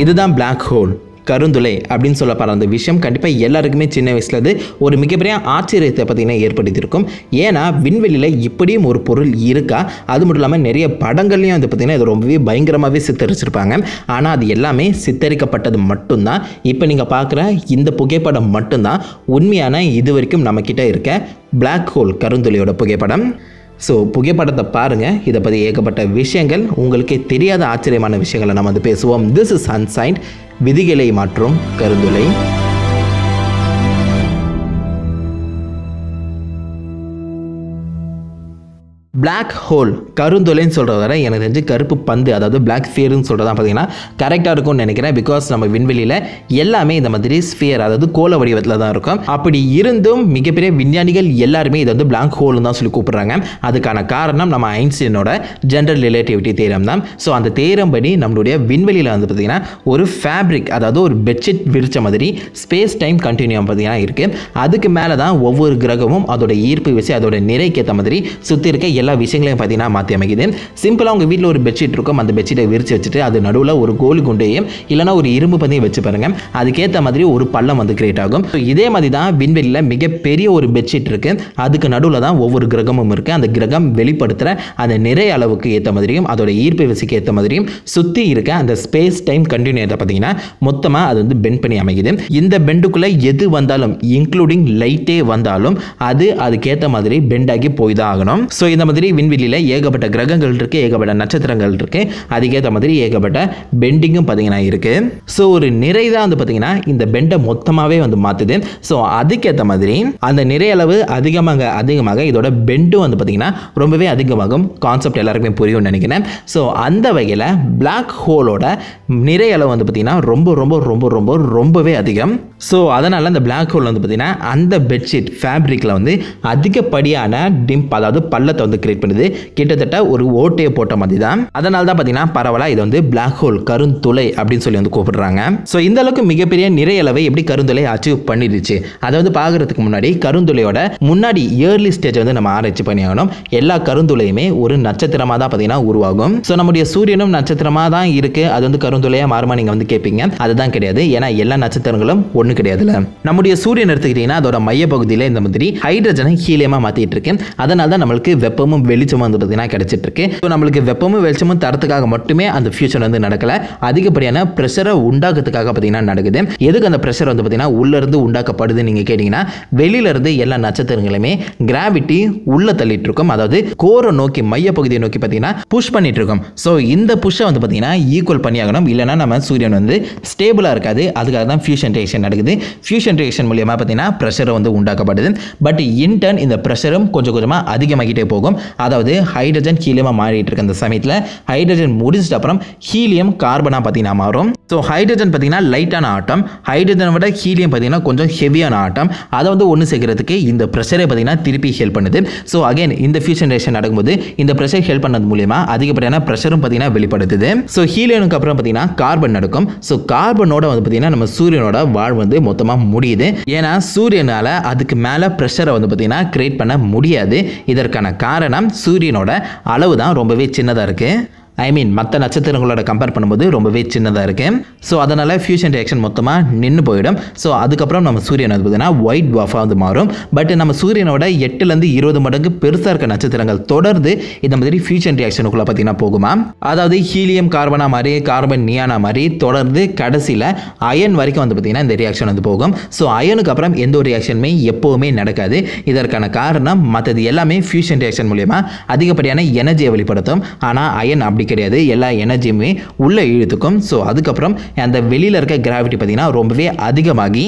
இதுதான் Black whole கருந்துளை அப்படின்னு சொல்லப்படுற அந்த விஷயம் கண்டிப்பாக எல்லாருக்குமே சின்ன வயசுலேருந்து ஒரு மிகப்பெரிய ஆச்சரியத்தை பார்த்தீங்கன்னா ஏற்படுத்தியிருக்கும். ஏன்னா விண்வெளியில் இப்படியும் ஒரு பொருள் இருக்கா, அது மட்டும் இல்லாமல் நிறைய படங்கள்லையும் வந்து பார்த்திங்கன்னா இது ரொம்பவே பயங்கரமாகவே சித்தரிச்சிருப்பாங்க. ஆனால் அது எல்லாமே சித்தரிக்கப்பட்டது மட்டும்தான். இப்போ நீங்கள் பார்க்குற இந்த புகைப்படம் மட்டும்தான் உண்மையான இது வரைக்கும் நம்மக்கிட்ட இருக்க Black ஹோல் கருந்துளையோட புகைப்படம். ஸோ புகைப்படத்தை பாருங்கள், இதை பற்றி ஏகப்பட்ட விஷயங்கள் உங்களுக்கே தெரியாத ஆச்சரியமான விஷயங்களை நம்ம வந்து பேசுவோம். திஸ் இஸ் அன்சைன்ட், விதிகளை மாற்றும் கருந்துளை. Black ஹோல் கருந்துளைன்னு சொல்கிறத விட எனக்கு தெரிஞ்சு கருப்பு பந்து, அதாவது பிளாக் ஸ்பியர்னு சொல்கிறதா பார்த்தீங்கன்னா கரெக்டாக இருக்கும்னு நினைக்கிறேன். பிகாஸ் நம்ம விண்வெளியில் எல்லாமே இந்த மாதிரி ஸ்பியர், அதாவது கோள வடிவத்தில் தான் இருக்கும். அப்படி இருந்தும் மிகப்பெரிய விஞ்ஞானிகள் எல்லாருமே இதை வந்து Black ஹோல்னு தான் சொல்லி கூப்பிட்றாங்க. அதுக்கான காரணம் நம்ம ஐன்ஸ்டீனோட ஜெனரல் ரிலேட்டிவிட்டி தேரம் தான். ஸோ அந்த தேரம் படி நம்மளுடைய விண்வெளியில் வந்து பார்த்திங்கன்னா ஒரு ஃபேப்ரிக், அதாவது ஒரு பெட்ஷீட் விரிச்ச மாதிரி ஸ்பேஸ் டைம் கண்டினியூம் பார்த்தீங்கன்னா இருக்குது. அதுக்கு மேலே தான் ஒவ்வொரு கிரகமும் அதோட ஈர்ப்பு விசை, அதோட நிறைக்கேற்ற மாதிரி சுற்றி இருக்க எல்லா விஷயங்களையும் பார்த்தீங்கன்னா மாற்றி அமைக்குது. சிம்பிளாக உங்கள் வீட்டில் ஒரு பெட்ஷீட் இருக்கும், அந்த பெட்ஷீட்டை விரிச்சு வச்சுட்டு அது நடுவில் ஒரு கோலி குண்டையும் இல்லைனா ஒரு இரும்பு பந்தையும் வச்சு பாருங்க, அதுக்கேற்ற மாதிரி ஒரு பள்ளம் வந்து கிரியேட் ஆகும். ஸோ இதே மாதிரி தான் விண்வெளியில் மிகப்பெரிய ஒரு பெட்ஷீட் இருக்குது, அதுக்கு நடுவில் தான் ஒவ்வொரு கிரகமும் இருக்குது. அந்த கிரகம் வெளிப்படுத்துகிற அந்த நிறை அளவுக்கு ஏற்ற மாதிரியும் அதோட ஈர்ப்பு விசைக்கு ஏற்ற மாதிரியும் சுற்றி இருக்க அந்த ஸ்பேஸ் டைம் கண்டினியூட்டை பார்த்தீங்கன்னா மொத்தமாக அது வந்து பெண்ட் பண்ணி அமைக்குது. இந்த பெண்டுக்குள்ளே எது வந்தாலும் இன்க்ளூடிங் லைட்டே வந்தாலும் அதுக்கேற்ற மாதிரி பெண்ட் ஆகி போய் தான் ஆகணும். ஸோ இந்த மாதிரி விண்வெளியில் ஏகப்பட்ட கிரகங்கள் இருக்குது, ஏகப்பட்ட நட்சத்திரங்கள் இருக்குது, அதுக்கேற்ற மாதிரி ஏகப்பட்ட பெண்டிங்கும் பார்த்தீங்கன்னா இருக்குது. ஸோ ஒரு நிறை தான் வந்து பார்த்தீங்கன்னா இந்த பெண்டை மொத்தமாகவே வந்து மாற்றுது. ஸோ அதுக்கேற்ற மாதிரி அந்த நிறை அளவு அதிகமாக இதோட பெண்டும் வந்து பார்த்தீங்கன்னா ரொம்பவே அதிகமாகும். கான்செப்ட் எல்லாருக்குமே புரியும்னு நினைக்கிறேன். ஸோ அந்த வகையில் Black ஹோலோட நிறை அளவு வந்து பார்த்தீங்கன்னா ரொம்பவே அதிகம். ஸோ அதனால் அந்த Black ஹோல் வந்து பார்த்தீங்கன்னா அந்த பெட்ஷீட் ஃபேப்ரிக்கில் வந்து அதிகப்படியான டிம்ப், அதாவது பள்ளத்தை வந்து கிரியேட் பண்ணுது. கிட்டத்தட்ட ஒரு ஓட்டையை போட்ட மாதிரி தான். அதனால தான் பார்த்தீங்கன்னா பரவலாக இது வந்து Black ஹோல் கருந்துளை அப்படின்னு சொல்லி வந்து கூப்பிடுறாங்க. ஸோ இந்த அளவுக்கு மிகப்பெரிய நிறை அளவை எப்படி கருந்துளை அச்சீவ் பண்ணிடுச்சு, அதை வந்து பார்க்கறதுக்கு முன்னாடி கருந்துளையோட முன்னாடி இயர்லி ஸ்டேஜ் வந்து நம்ம ஆராய்ச்சி பண்ணி ஆகணும். எல்லா கருந்துளையுமே ஒரு நட்சத்திரமாக தான் பார்த்தீங்கன்னா உருவாகும். ஸோ நம்முடைய சூரியனும் நட்சத்திரமாக தான் இருக்குது, அது வந்து கருந்துளையாக மாறுமா நீங்கள் வந்து கேட்பீங்க. அதுதான் கிடையாது. ஏன்னா எல்லா நட்சத்திரங்களும் ஒன்று கிடையாதுல. நம்முடைய சூரியன் எடுத்துக்கிட்டீங்கன்னா அதோட மைய பகுதியில் இந்த மாதிரி ஹைட்ரஜனை ஹீலியமாக மாற்றிட்டு இருக்கு. அதனால தான் நம்மளுக்கு வெப்பமும் வெளிச்சமும் வந்து பார்த்தீங்கன்னா கிடைச்சிட்டு இருக்கு. ஸோ நம்மளுக்கு வெப்பமும் வெளிச்சமும் தரத்துக்காக மட்டுமே அந்த ஃபியூச்சர் வந்து நடக்கல, அதிகப்படியான ப்ரெஷரை உண்டாக்குறதுக்காக பார்த்தீங்கன்னா நடக்குது. எதுக்கு அந்த ப்ரெஷர் வந்து பார்த்தீங்கன்னா உள்ளிருந்து உண்டாக்கப்படுது நீங்கள் கேட்டிங்கன்னா, வெளியிலிருந்து எல்லா நட்சத்திரங்களுமே கிராவிட்டி உள்ள தள்ளிட்டு இருக்கும், அதாவது கோரை நோக்கி மைய பகுதியை நோக்கி பார்த்தீங்கன்னா புஷ் பண்ணிட்டு இருக்கும். ஸோ இந்த புஷ்ஷை வந்து பார்த்தீங்கன்னா ஈக்குவல் பண்ணியாகணும், இல்லைனா நம்ம சூரியன் வந்து ஸ்டேபிளாக இருக்காது. அதுக்காக தான் ஃபியூஷன் ரியாக்ஷன் நடக்குது. ஃபியூஷன் ரியாக்ஷன் மூலியமாக பார்த்தீங்கன்னா ப்ரெஷரை வந்து உண்டாக்கப்படுது. பட் இன்டர்ன் இந்த ப்ரெஷரும் கொஞ்சம் கொஞ்சமாக அதிகமாகிட்டே போகும். அதாவது ஹைட்ரஜன் ஹீலியமாக மாறிட்டு இருக்க அந்த சமயத்தில் ஹைட்ரஜன் முடிச்சிட்ட அப்புறம் ஹீலியம் கார்பனாக பார்த்தீங்கன்னா மாறும். ஸோ ஹைட்ரஜன் பார்த்தீங்கன்னா லைட்டான ஆட்டம், ஹைட்ரஜனை விட ஹீலியம் பார்த்தீங்கன்னா கொஞ்சம் ஹெவியான ஆட்டம். அதை வந்து ஒன்று சேர்க்கறதுக்கு இந்த ப்ரெஷரை பார்த்தீங்கன்னா திருப்பி ஹெல்ப் பண்ணுது. ஸோ அகைன் இந்த ஃபியூஷன் ரியாக்ஷன் நடக்கும்போது இந்த ப்ரெஷர் ஹெல்ப் பண்ணது மூலியமா அதிகப்படியான ப்ரெஷரும் பார்த்தீங்கன்னா வெளிப்படுத்துது. ஸோ ஹீலியனுக்கு அப்புறம் பார்த்தீங்கன்னா கார்பன் நடக்கும். ஸோ கார்பனோட வந்து பார்த்தீங்கன்னா நம்ம சூரியனோட வாழ் வந்து மொத்தமாக முடியுது. ஏன்னா சூரியனால் அதுக்கு மேலே ப்ரெஷரை வந்து பார்த்தீங்கன்னா கிரியேட் பண்ண முடியாது. இதற்கான காரணம் சூரியனோட அளவு தான் ரொம்பவே சின்னதாக இருக்குது. மற்ற நட்சத்திரங்களோட கம்பேர் பண்ணும்போது ரொம்பவே சின்னதாக இருக்குது. ஸோ அதனால் ஃபியூஷன் ரியாக்ஷன் மொத்தமாக நின்று போயிடும். ஸோ அதுக்கப்புறம் நம்ம சூரியன் வந்து பார்த்தீங்கன்னா ஒயிட் ட்வார்ஃபாக வந்து மாறும். பட் நம்ம சூரியனோட 8லேருந்து 20 மடங்கு பெருசாக இருக்க நட்சத்திரங்கள் தொடர்ந்து இந்த மாதிரி ஃபியூஷன் ரியாக்ஷனுக்குள்ளே பார்த்தீங்கன்னா போகுமா. அதாவது ஹீலியம் கார்பனாக மாதிரி, கார்பன் நியானா மாதிரி தொடர்ந்து கடைசியில் அயன் வரைக்கும் வந்து பார்த்தீங்கன்னா இந்த ரியாக்ஷன் வந்து போகும். ஸோ அயனுக்கு அப்புறம் எந்த ஒரு ரியாக்ஷனுமே எப்போவுமே நடக்காது. இதற்கான காரணம் மற்றது எல்லாமே ஃபியூஷன் ரியாக்ஷன் மூலியமாக அதிகப்படியான எனர்ஜியை வெளிப்படுத்தும். ஆனால் அயன் அப்படி கிடையாது, எல்லா எனர்ஜியுமே உள்ள இழுத்துக்கும். ஸோ அதுக்கப்புறம் அந்த வெளியில் இருக்க கிராவிட்டி பார்த்தீங்கன்னா ரொம்பவே அதிகமாகி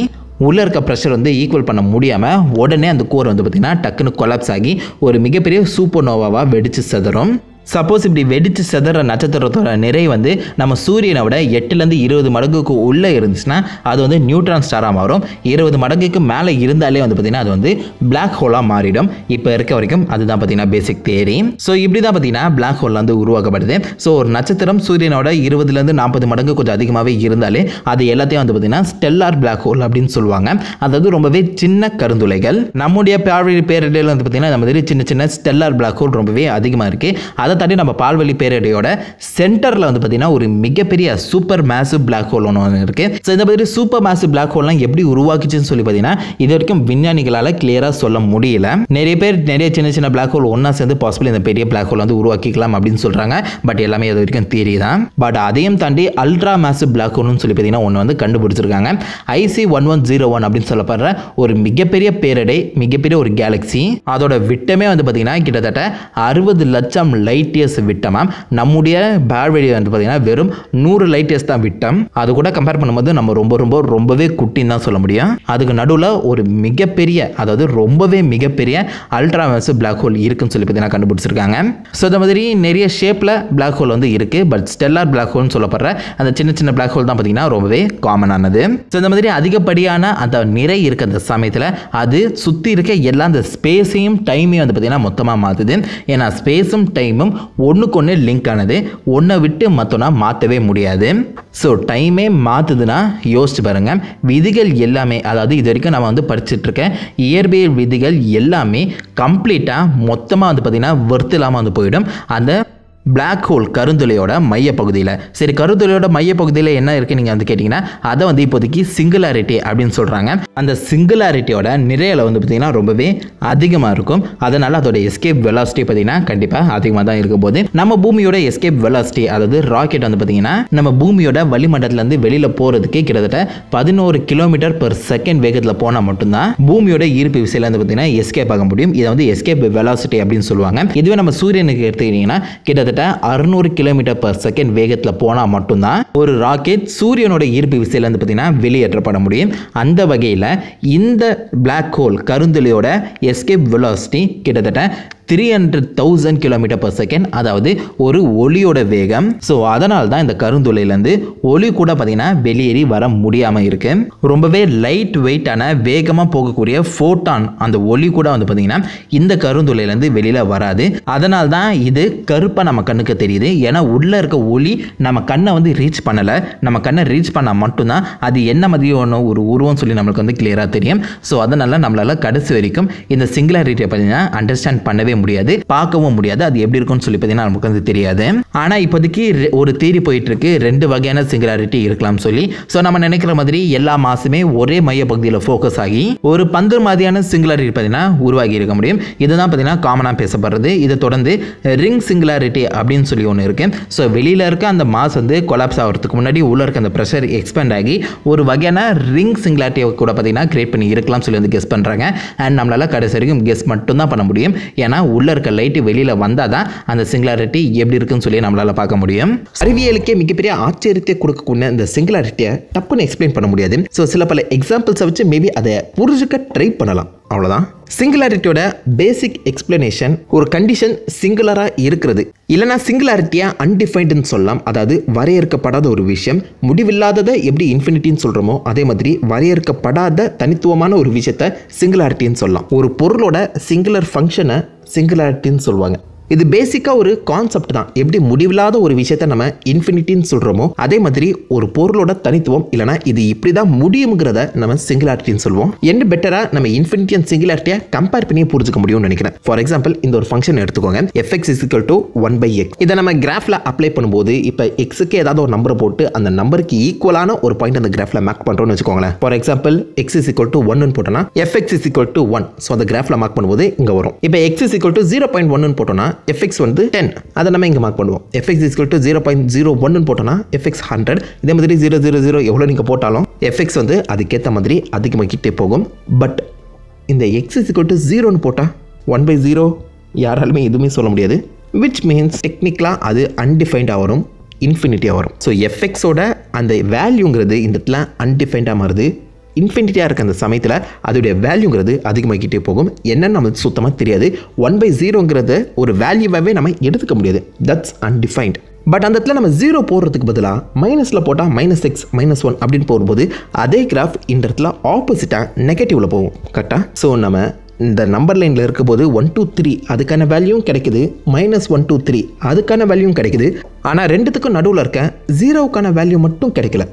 உள்ளே இருக்க ப்ரெஷர் வந்து ஈக்குவல் பண்ண முடியாமல் உடனே அந்த கோர் வந்து பார்த்திங்கன்னா டக்குன்னு கொலாப்ஸ் ஆகி ஒரு மிகப்பெரிய சூப்பர் நோவாவாக வெடித்து சிதறும். சப்போஸ் இப்படி வெடித்து செதற நட்சத்திரத்தோட நிறை வந்து நம்ம சூரியனை விட 8லேருந்து 20 மடங்குக்கு உள்ளே இருந்துச்சுன்னா அது வந்து நியூட்ரான் ஸ்டாராக மாறும். 20 மடங்குக்கு மேலே இருந்தாலே வந்து பார்த்திங்கன்னா அது வந்து Black ஹோலாக மாறிடும். இப்போ இருக்க வரைக்கும் அதுதான் பார்த்திங்கன்னா பேசிக் தியரி. ஸோ இப்படி தான் பார்த்திங்கன்னா Black ஹோல் வந்து உருவாக்கப்படுது. ஸோ ஒரு நட்சத்திரம் சூரியனோட 20லேருந்து 40 மடங்கு கொஞ்சம் அதிகமாகவே இருந்தாலே அது எல்லாத்தையும் வந்து பார்த்திங்கன்னா ஸ்டெல்லார் Black ஹோல் அப்படின்னு சொல்லுவாங்க. அதாவது ரொம்பவே சின்ன கருந்துளைகள். நம்முடைய பேரிடையில் வந்து பார்த்திங்கன்னா இந்த மாதிரி சின்ன சின்ன ஸ்டெல்லார் Black ஹோல் ரொம்பவே அதிகமாக இருக்குது. அதை தாண்டி நம்ம பால்வெளி பேரடையோட சென்டரில் வந்து பார்த்தீங்கன்னா ஒரு மிகப்பெரிய சூப்பர் மேசிவ் பிளாக் ஹோல் ஒன்று இருக்குது. ஸோ இந்த மாதிரி சூப்பர் மேசிவ் பிளாக் ஹோல்லாம் எப்படி உருவாக்குச்சுன்னு சொல்லி பார்த்தீங்கன்னா இது வரைக்கும் விஞ்ஞானிகளால் கிளியராக சொல்ல முடியல. நிறைய பேர் நிறைய சின்ன சின்ன பிளாக் ஹோல் ஒன்றா சேர்ந்து பாசிபிள் இந்த பெரிய பிளாக் ஹோல் வந்து உருவாக்கிக்கலாம் அப்படின்னு சொல்கிறாங்க. பட் எல்லாமே அது வரைக்கும் தியரி தான். பட் அதையும் தாண்டி அல்ட்ரா மேசிவ் பிளாக் ஹோல்னு சொல்லி பார்த்தீங்கன்னா ஒன்று வந்து கண்டுபிடிச்சிருக்காங்க. IC1101 அப்படின்னு சொல்லப்படுற ஒரு மிகப்பெரிய பேரடை, மிகப்பெரிய ஒரு கேலக்ஸி. அதோட விட்டமே வந்து பார்த்தீங்கன்னா கிட்டத்தட்ட 60 லட்சம் லைட் இயர்ஸ் விட்டமாம். நம்முடைய பால்வெளி வந்து பார்த்தீங்கன்னா வெறும் 100 லைட் இயர்ஸ் தான் விட்டம். அது கூட கம்பேர் பண்ணும்போது நம்ம ரொம்பவே குட்டின்னு தான் சொல்ல முடியும். அதுக்கு நடுவில் ஒரு மிகப்பெரிய, அதாவது ரொம்பவே மிகப்பெரிய அல்ட்ரா மேசிவ் பிளாக் ஹோல் இருக்குன்னு சொல்லி பார்த்தீங்கன்னா கண்டுபிடிச்சிருக்காங்க. ஸோ இந்த மாதிரி நிறைய ஷேப்பில் பிளாக் ஹோல் வந்து இருக்குது. பட் ஸ்டெல்லார் பிளாக் ஹோல்னு சொல்லப்படுற அந்த சின்ன சின்ன பிளாக் ஹோல் தான் பார்த்தீங்கன்னா ரொம்பவே காமனானது. ஸோ இந்த மாதிரி அதிகப்படியான அந்த நிறை இருக்க அந்த சமயத்தில் அது சுற்றி இருக்க எல்லா அந்த ஸ்பேஸையும் டைமையும் வந்து பார்த்தீங்கன்னா மொத்தமாக மாற்றுது. ஏன்னா ஸ்பேஸும் டைமும் ஒன்றுக்கு ஒன்று லிங்க் ஆனது. ஒன்றை விட்டு மற்றொன்னா மாற்றவே முடியாது. ஸோ டைமே மாற்றுதுன்னா யோசிச்சு பாருங்க. விதிகள் எல்லாமே, அதாவது இது வரைக்கும் நம்ம வந்து படிச்சுட்டு இருக்க இயற்பியல் விதிகள் எல்லாமே கம்ப்ளீட்டாக மொத்தமாக வந்து பார்த்தீங்கன்னா வர்த்து இல்லாமல் வந்து போயிடும் அந்த பிளாக் ஹோல் கருந்துளையோட மையப்பகுதியில். சரி, கருந்துளையோட மையப்பகுதியில் என்ன இருக்குது நீங்கள் வந்து கேட்டிங்கன்னா அதை வந்து இப்போதைக்கு சிங்குலாரிட்டி அப்படின்னு சொல்கிறாங்க. அந்த சிங்குலாரிட்டியோட நிறையில வந்து பார்த்திங்கன்னா ரொம்பவே அதிகமாக இருக்கும். அதனால் அதோட எஸ்கேப் வெலாசிட்டி பார்த்திங்கன்னா கண்டிப்பாக அதிகமாக தான் இருக்கும் போது நம்ம பூமியோட எஸ்கேப் வெலாசிட்டி, அதாவது ராக்கெட் வந்து பார்த்திங்கன்னா நம்ம பூமியோட வளிமண்டலத்துலேருந்து வெளியில் போகிறதுக்கு கிட்டத்தட்ட 11 km/s வேகத்தில் போனால் மட்டும்தான் பூமியோட ஈர்ப்பு விசையில் வந்து பார்த்திங்கன்னா எஸ்கேப் ஆக முடியும். இதை வந்து எஸ்கேப் வெலாசிட்டி அப்படின்னு சொல்லுவாங்க. இதுவே நம்ம சூரியனுக்கு எடுத்துக்கிட்டிங்கன்னா கிட்டத்தட்ட 600 km/s வேகத்தில் போனால் மட்டும்தான் ஒரு ராக்கெட் சூரியனோட ஈர்ப்பு விசையில் வந்து பார்த்தீங்கன்னா வெளியேற்றப்பட முடியும். அந்த வகையில் இந்த பிளாக் ஹோல் கருந்துளையோட எஸ்கேப் வெலாசிட்டி கிட்டத்தட்ட 300,000 km/s, அதாவது ஒரு ஒளியோட வேகம். ஸோ அதனால தான் இந்த கருந்துளையிலேருந்து ஒளி கூட பார்த்தீங்கன்னா வெளியேறி வர முடியாமல் இருக்கு. ரொம்பவே லைட் வெயிட்டான வேகமாக போகக்கூடிய ஃபோட்டான், அந்த ஒளி கூட வந்து பார்த்தீங்கன்னா இந்த கருந்துளையிலேருந்து வெளியில் வராது. அதனால தான் இது கருப்பாக நம்ம கண்ணுக்கு தெரியுது. ஏன்னா உள்ளே இருக்க ஒளி நம்ம கண்ணை வந்து ரீச் பண்ணலை. நம்ம கண்ணை ரீச் பண்ணால் மட்டும்தான் அது என்ன மாதிரியான ஒரு உருவம் சொல்லி நம்மளுக்கு வந்து கிளியராக தெரியும். ஸோ அதனால நம்மளால கடைசி வரைக்கும் இந்த சிங்குலாரிட்டியை பார்த்தீங்கன்னா அண்டர்ஸ்டாண்ட் பண்ணவே முடியாது, பார்க்கவும் முடியாது. அது எப்படி இருக்கும்னு சொல்லி பார்த்தீங்கன்னா நமக்கு வந்து தெரியாது. ஆனால் இப்போதைக்கு ஒரு தியரி போயிட்டு இருக்கு, 2 வகையான சிங்குலாரிட்டி இருக்கலாம் சொல்லி. ஸோ நம்ம நினைக்கிற மாதிரி எல்லா மாசுமே ஒரே மைய பகுதியில் ஃபோக்கஸ் ஆகி ஒரு பந்து மாதிரியான சிங்குலாரிட்டி பார்த்தீங்கன்னா உருவாகி இருக்க முடியும். இதுதான் பார்த்தீங்கன்னா காமனாக பேசப்படுறது. இதை தொடர்ந்து ரிங் சிங்குலாரிட்டி அப்படின்னு சொல்லி ஒன்று இருக்கு. ஸோ வெளியில் இருக்க அந்த மாஸ் வந்து கொலாப்ஸ் ஆகிறதுக்கு முன்னாடி உள்ள இருக்க அந்த ப்ரெஷர் எக்ஸ்பேண்ட் ஆகி ஒரு வகையான ரிங் சிங்குலாரிட்டியை கூட பார்த்தீங்கன்னா கிரியேட் பண்ணி இருக்கலாம் சொல்லி வந்து கெஸ் பண்ணுறாங்க. அண்ட் நம்மளால கடைசி வரைக்கும் கெஸ் மட்டும் தான் பண்ண முடியும். ஏன்னா உள்ள இருக்க லைட் வெளியில வந்தால் தான் அந்த சிங்குலாரிட்டி எப்படி இருக்குன்னு சொல்லி நம்மளால பார்க்க முடியும். அறிவியலுக்கே மிகப்பெரிய ஆச்சரியத்தை கொடுக்கக்கூடிய இந்த சிங்குலாரிட்டியை டப்புன்னு எக்ஸ்பிளைன் பண்ண முடியாது. ஸோ சில பல எக்ஸாம்பிள்ஸை வச்சு மேபி அதை புரிஞ்சுக்க ட்ரை பண்ணலாம், அவ்வளோதான். சிங்குலாரிட்டியோட பேசிக் எக்ஸ்பிளனேஷன் ஒரு கண்டிஷன் சிங்குலராக இருக்கிறது, இல்லைனா சிங்குலாரிட்டியா அன்டிஃபைன்டுன்னு சொல்லலாம். அதாவது வரையறுக்கப்படாத ஒரு விஷயம். முடிவில்லாததை எப்படி இன்ஃபினிட்டின்னு சொல்கிறோமோ அதே மாதிரி வரையறுக்கப்படாத தனித்துவமான ஒரு விஷயத்தை சிங்குலாரிட்டின்னு சொல்லலாம். ஒரு பொருளோட சிங்குலர் ஃபங்க்ஷனை சிங்குலாரிட்டின்னு சொல்லுவாங்க. இது பேசிக்காக ஒரு கான்செப்ட் தான். எப்படி முடிவில்லாத ஒரு விஷயத்தை நம்ம இன்ஃபினிட்டின்னு சொல்கிறோமோ அதே மாதிரி ஒரு பொருளோட தனித்துவம், இல்லைனா இது இப்படி தான் முடியுங்கிறத நம்ம சிங்குலாரிட்டின்னு சொல்லுவோம். என்ன பெட்டராக நம்ம இன்ஃபினிட்டி அண்ட் சிங்குலாரிட்டியை கம்பேர் பண்ணி புரிஞ்சுக்க முடியும்னு நினைக்கிறேன். ஃபார் எக்ஸாம்பிள் இந்த ஒரு ஃபங்க்ஷன் எடுத்துக்கோங்க, fx = 1/x. இதை நம்ம கிராஃபில் அப்ளை பண்ணும்போது இப்போ எக்ஸுக்கு ஏதாவது ஒரு நம்பரை போட்டு அந்த நம்பருக்கு ஈக்குவலான ஒரு பாயிண்ட் அந்த கிராஃபில் மார்க் பண்ணுறோம்னு வச்சுக்கோங்களேன். ஃபார் எக்ஸாம்பிள் x = 1 போட்டோம்னா fx = 1. ஸோ அந்த கிராஃபில் மார்க் பண்ணும்போது இங்கே வரும். இப்போ x = 0.1 போட்டோம்னா fx வந்து 10. அதை நம்ம இங்கே மார்க் பண்ணுவோம். fx = 0.01 போட்டோம்னா fx 100. இதே மாதிரி 000 எவ்வளோ நீங்கள் போட்டாலும் fx வந்து அதுக்கேற்ற மாதிரி அதிகமாகிட்டே போகும். பட் இந்த x = 0 போட்டால் 1/0 யாராலுமே எதுவுமே சொல்ல முடியாது. விச் மீன்ஸ் டெக்னிக்கலாக அது அன்டிஃபைன்டாக வரும், இன்ஃபினிட்டியாக வரும். ஸோ fxோட அந்த வேல்யூங்கிறது இந்த இடத்துல அன்டிஃபைன்டாக மாறுது. இன்ஃபினிட்டியாக இருக்க அந்த சமயத்தில் அதோடைய வேல்யூங்கிறது அதிகமாகிட்டே போகும். என்னன்னு நமக்கு சுத்தமாக தெரியாது. 1/0ங்கிறத ஒரு வேல்யூவாகவே நம்ம எடுத்துக்க முடியாது. That's undefined. பட் அந்த இடத்துல நம்ம 0 போடுறதுக்கு பதிலாக மைனஸில் போட்டால் -x -1 அப்படின்னு போகும்போது அதே கிராஃப் இந்த இடத்துல ஆப்போசிட்டாக நெகட்டிவில் போகும். கரெக்டாக? ஸோ நம்ம இந்த நம்பர் லைனில் இருக்கும்போது 1 2 3 அதுக்கான வேல்யூவும் கிடைக்குது, -1 2 3 அதுக்கான வேல்யூவும் கிடைக்குது. ஆனால் ரெண்டுத்துக்கும் நடுவில் இருக்க 0க்கான வேல்யூ மட்டும் கிடைக்கல.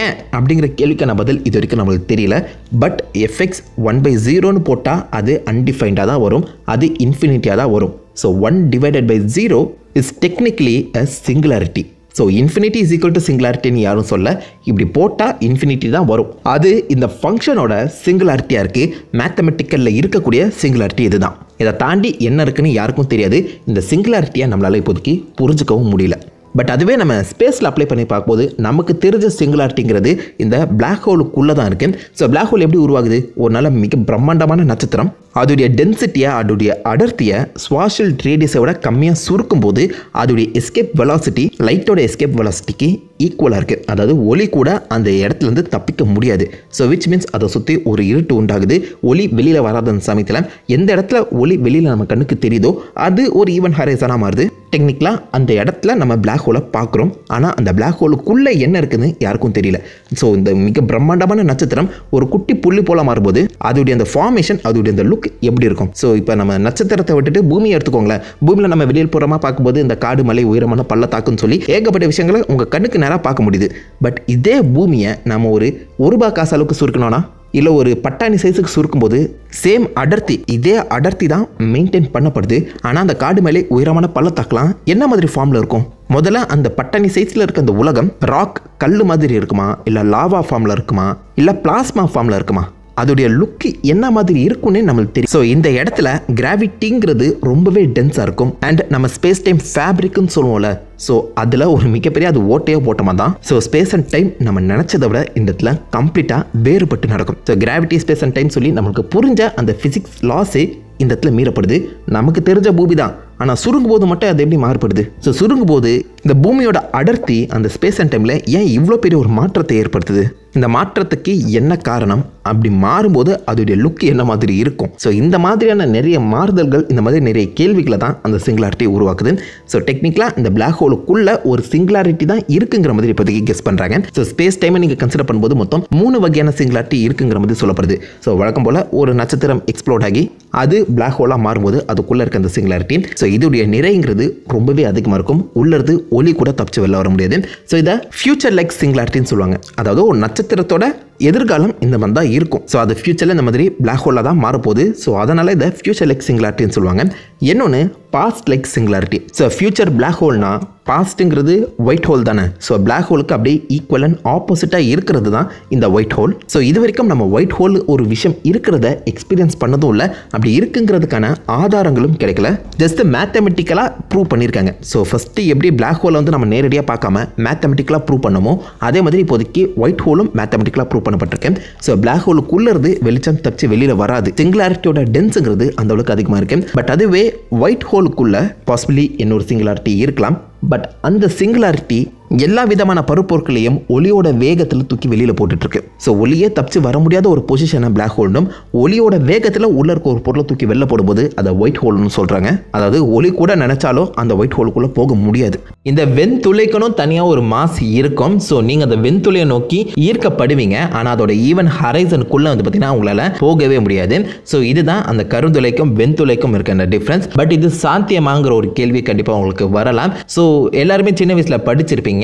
ஏன் அப்படிங்கிற கேள்விக்கான பதில் இது வரைக்கும் நம்மளுக்கு தெரியல. பட் fx 1/0ன்னு போட்டால் அது அன்டிஃபைன்டாக தான் வரும், அது இன்ஃபினிட்டியாக தான் வரும். So 1 divided by 0 is technically a singularity. So infinity is equal to சிங்குலாரிட்டின்னு யாரும் சொல்ல, இப்படி போட்டால் இன்ஃபினிட்டி தான் வரும். அது இந்த ஃபங்க்ஷனோட சிங்குலாரிட்டியாக இருக்குது. மேத்தமெட்டிக்கலில் இருக்கக்கூடிய சிங்குலாரிட்டி இதுதான். இதை தாண்டி என்ன இருக்குன்னு யாருக்கும் தெரியாது. இந்த சிங்குலாரிட்டியை நம்மளால் இப்போதைக்கு புரிஞ்சுக்கவும் முடியல. பட் அதுவே நம்ம ஸ்பேஸில் அப்ளை பண்ணி பார்க்கும்போது நமக்கு தெரிஞ்ச சிங்குலாரிட்டிங்கிறது இந்த பிளாக் ஹோலுக்குள்ளே தான் இருக்குது. ஸோ பிளாக் ஹோல் எப்படி உருவாகுது? ஒரு நல்ல மிக பிரம்மாண்டமான நட்சத்திரம் அதோடைய டென்சிட்டியை, அதோடைய அடர்த்தியை ஸ்வாஷியல் ரேடியஸை விட கம்மியாக சுருக்கும் போது அதோடைய எஸ்கேப் வெலாசிட்டி லைட்டோட எஸ்கேப் வெலாசிட்டிக்கு ஈக்குவலாக இருக்குது. அதாவது ஒளி கூட அந்த இடத்துலேருந்து தப்பிக்க முடியாது. ஸோ விச் மீன்ஸ் அதை சுற்றி ஒரு இருட்டு உண்டாகுது. ஒளி வெளியில் வராத அந்த சமயத்தில் எந்த இடத்துல ஒளி வெளியில் நம்ம கண்ணுக்கு தெரியுதோ அது ஒரு ஈவன் ஹரைசனாக மாறுது. டெக்னிக்கலாக அந்த இடத்துல நம்ம பிளாக் ஹோலை பார்க்குறோம். ஆனால் அந்த பிளாக் ஹோலுக்குள்ளே என்ன இருக்குதுன்னு யாருக்கும் தெரியல. ஸோ இந்த மிக பிரம்மாண்டமான நட்சத்திரம் ஒரு குட்டி புள்ளி போல மாறும்போது அதோடைய அந்த ஃபார்மேஷன், அதோடைய அந்த லுக் எப்படி இருக்கும்? ஸோ இப்போ நம்ம நட்சத்திரத்தை விட்டுட்டு பூமியை எடுத்துக்கோங்களேன். பூமியில் நம்ம வெளியில் புறமாக பார்க்கும்போது இந்த காடு மலை உயரமான பள்ளத்தாக்குன்னு சொல்லி ஏகப்பட்ட விஷயங்களை உங்கள் கண்ணுக்கு நேராக பார்க்க முடியுது. பட் இதே பூமியை நம்ம ஒரு ரூபாய் காசு அளவுக்கு சுருக்கணும்னா, இல்லை ஒரு பட்டாணி சைஸுக்கு சுருக்கும்போது சேம் அடர்த்தி, இதே அடர்த்தி தான் மெயின்டைன் பண்ணப்படுது. ஆனால் அந்த காடு மேலே உயரமான பள்ளத்தாக்கலாம் என்ன மாதிரி ஃபார்மில் இருக்கும்? முதல்ல அந்த பட்டாணி சைஸில் இருக்க அந்த உலகம் ராக் கல் மாதிரி இருக்குமா, இல்லை லாவா ஃபார்மில் இருக்குமா, இல்லை பிளாஸ்மா ஃபார்மில் இருக்குமா? அதோடைய லுக்கு என்ன மாதிரி இருக்குன்னு நம்மளுக்கு தெரியும். ஸோ இந்த இடத்துல கிராவிட்டிங்கிறது ரொம்பவே டென்ஸாக இருக்கும். அண்ட் நம்ம ஸ்பேஸ் டைம் ஃபேப்ரிக்னு சொல்லுவோம்ல, ஸோ அதில் ஒரு மிகப்பெரிய அது ஓட்டையோ போட்டமாக தான். ஸோ ஸ்பேஸ் அண்ட் டைம் நம்ம நினச்சதை விட இந்த இடத்துல கம்ப்ளீட்டாக வேறுபட்டு நடக்கும். So gravity, space and time சொல்லி நம்மளுக்கு புரிஞ்ச அந்த ஃபிசிக்ஸ் லாஸே இந்த இடத்துல மீறப்படுது. நமக்கு தெரிஞ்ச பூமி தான், ஆனால் சுருங்கும் போது மட்டும் அது எப்படி மாறுபடுது? ஸோ சுருங்கும் போது இந்த பூமியோட அடர்த்தி அந்த ஸ்பேஸ் அண்ட் டைமில் ஏன் இவ்வளோ பெரிய ஒரு மாற்றத்தை ஏற்படுத்துது? இந்த மாற்றத்துக்கு என்ன காரணம்? அப்படி மாறும்போது அதோடைய லுக் என்ன மாதிரி இருக்கும்? ஸோ இந்த மாதிரியான நிறைய மாறுதல்கள், இந்த மாதிரி நிறைய கேள்விகளை தான் அந்த சிங்குலாரிட்டி உருவாக்குது. ஸோ டெக்னிக்கலாக இந்த பிளாக் ஹோலுக்குள்ள ஒரு சிங்குலாரிட்டி தான் இருக்குங்கிற மாதிரி இப்போதைக்கு கெஸ் பண்ணுறாங்க. ஸோ ஸ்பேஸ் டைமை நீங்கள் கன்சிடர் பண்ணும்போது மொத்தம் 3 வகையான சிங்குலாரிட்டி இருக்குங்கிற மாதிரி சொல்லப்படுது. ஸோ வழக்கம் போல் ஒரு நட்சத்திரம் எக்ஸ்ப்ளோட் ஆகி அது பிளாக் ஹோலாக மாறும்போது அதுக்குள்ளே இருக்க அந்த சிங்குலாரிட்டி, ஸோ இதோடைய நிறைங்கிறது ரொம்பவே அதிகமாக இருக்கும். உள்ளது ஒளி கூட தப்பிச்சு வெளில வர முடியாது. ஸோ இதை ஃபியூச்சர் லைக் சிங்குலாரிட்டின்னு சொல்லுவாங்க. அதாவது ஒரு நட்சத்திரத்தோட எதிர்காலம் இந்த மாதிரி தான் இருக்கும். ஸோ அது ஃபியூச்சரில் இந்த மாதிரி பிளாக் ஹோலாக தான் மாறப்போகுது. ஸோ அதனால் இதை ஃபியூச்சர் லைக் சிங்குலாரிட்டின்னு சொல்லுவாங்க. இன்னொன்று past like singularity. So future black ஹோல்னா பாஸ்ட்டுங்கிறது ஒயிட் ஹோல் தானே. ஸோ பிளாக் ஹோலுக்கு அப்படியே ஈக்குவல் அண்ட் ஆப்போசிட்டாக இருக்கிறது தான் இந்த ஒயிட் ஹோல். ஸோ இது வரைக்கும் நம்ம ஒயிட் ஹோல் ஒரு விஷயம் இருக்கிறத எக்ஸ்பீரியன்ஸ் பண்ணதும் இல்லை, அப்படி இருக்குங்கிறதுக்கான ஆதாரங்களும் கிடைக்கல. ஜஸ்ட் மேத்தமெட்டிக்கலாக ப்ரூவ் பண்ணியிருக்காங்க. ஸோ ஃபஸ்ட்டு எப்படி பிளாக் ஹோலை வந்து நம்ம நேரடியாக பார்க்காம மேத்தமெட்டிக்கலாக ப்ரூவ் பண்ணமோ அதே மாதிரி இப்போதைக்கு ஒயிட் ஹோலும் மேத்தமெட்டிக்கலாக ப்ரூவ் பண்ணப்பட்டிருக்கேன். ஸோ பிளாக் ஹோலுக்குள்ளே இருந்து வெளிச்சம் தப்பிச்சு வெளியில் வராது. சிங்குலாரிட்டியோட டென்ஸுங்கிறது அந்த அளவுக்கு அதிகமாக இருக்கு. பட் அதுவே ஒயிட் ஹோலுக்குள்ள பாசிபிளி இன்னொரு சிங்குலாரிட்டி இருக்கலாம். பட் அந்த சிங்குலாரிட்டி எல்லா விதமான பருப்பொருட்களையும் ஒளியோட வேகத்தில் தூக்கி வெளியில் போட்டுட்ருக்கு. ஸோ ஒளியே தப்பிச்சு வர முடியாத ஒரு பொசிஷனை பிளாக் ஹோல்னும், ஒளியோட வேகத்தில் உள்ள இருக்க ஒரு பொருளை தூக்கி வெளில போடும்போது அதை ஒயிட் ஹோல்னு சொல்கிறாங்க. அதாவது ஒளி கூட நினைச்சாலும் அந்த ஒயிட் ஹோலுக்குள்ளே போக முடியாது. இந்த வெண்துளைக்கணும் தனியாக ஒரு மாஸ் இருக்கும். ஸோ நீங்கள் அந்த வெண்துளையை நோக்கி ஈர்க்கப்படுவீங்க. ஆனால் அதோட ஈவன் ஹரைசனுக்குள்ளே வந்து பார்த்தீங்கன்னா உங்களால் போகவே முடியாது. ஸோ இதுதான் அந்த கருந்துளைக்கும் வெண்துளைக்கும் இருக்க அந்த டிஃப்ரென்ஸ். பட் இது சாத்தியமாங்கிற ஒரு கேள்வி கண்டிப்பாக உங்களுக்கு வரலாம். ஸோ எல்லாருமே சின்ன வயசில் படிச்சிருப்பீங்க,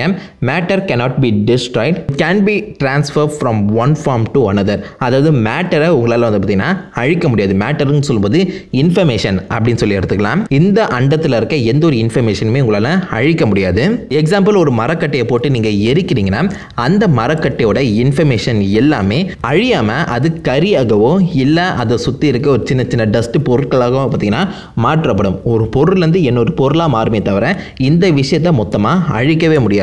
matter cannot be destroyed, it can be transferred from one form to another. அதாவது மேட்டரை உங்களால் வந்து பார்த்தீங்கன்னா அழிக்க முடியாது. மேட்டர்னு சொல்லும்போது இன்ஃபர்மேஷன் அப்படின்னு சொல்லி எடுத்துக்கலாம். இந்த அண்டத்தில் இருக்க எந்த ஒரு இன்ஃபர்மேஷனுமே உங்களால் அழிக்க முடியாது. எக்ஸாம்பிள், ஒரு மரக்கட்டையை போட்டு நீங்கள் எரிக்கிறீங்கன்னா அந்த மரக்கட்டையோட இன்ஃபர்மேஷன் எல்லாமே அழியாமல் அது கரியாகவோ இல்லை அதை சுற்றி இருக்க ஒரு சின்ன சின்ன டஸ்ட் பொருட்களாகவும் பார்த்தீங்கன்னா மாற்றப்படும். ஒரு பொருள்லேருந்து இன்னொரு பொருளாக மாறுமே தவிர இந்த விஷயத்தை மொத்தமாக அழிக்கவே முடியாது.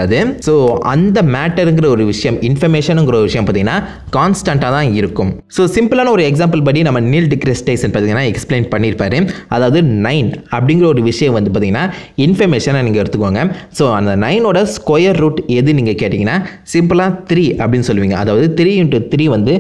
ஸோ அந்த மேட்டருங்கிற ஒரு விஷயம், இன்ஃபர்மேஷனுங்கிற ஒரு விஷயம் பார்த்தீங்கன்னா கான்ஸ்டண்ட்டாக தான் இருக்கும். ஸோ சிம்பிளான ஒரு எக்ஸாம்பிள் படி நம்ம நீல் டிகிராஸ் டைசன் பார்த்தீங்கன்னா எக்ஸ்பிளைன் பண்ணியிருப்பாரு. அதாவது 9 அப்படிங்கிற ஒரு விஷயம் வந்து பார்த்தீங்கன்னா இன்ஃபர்மேஷனை நீங்கள் எடுத்துக்கோங்க. ஸோ அந்த 9ஓட ஸ்கொயர் ரூட் எது நீங்கள் கேட்டிங்கன்னா சிம்பிளாக 3 அப்படின்னு சொல்லுவீங்க. அதாவது 3 × 3 வந்து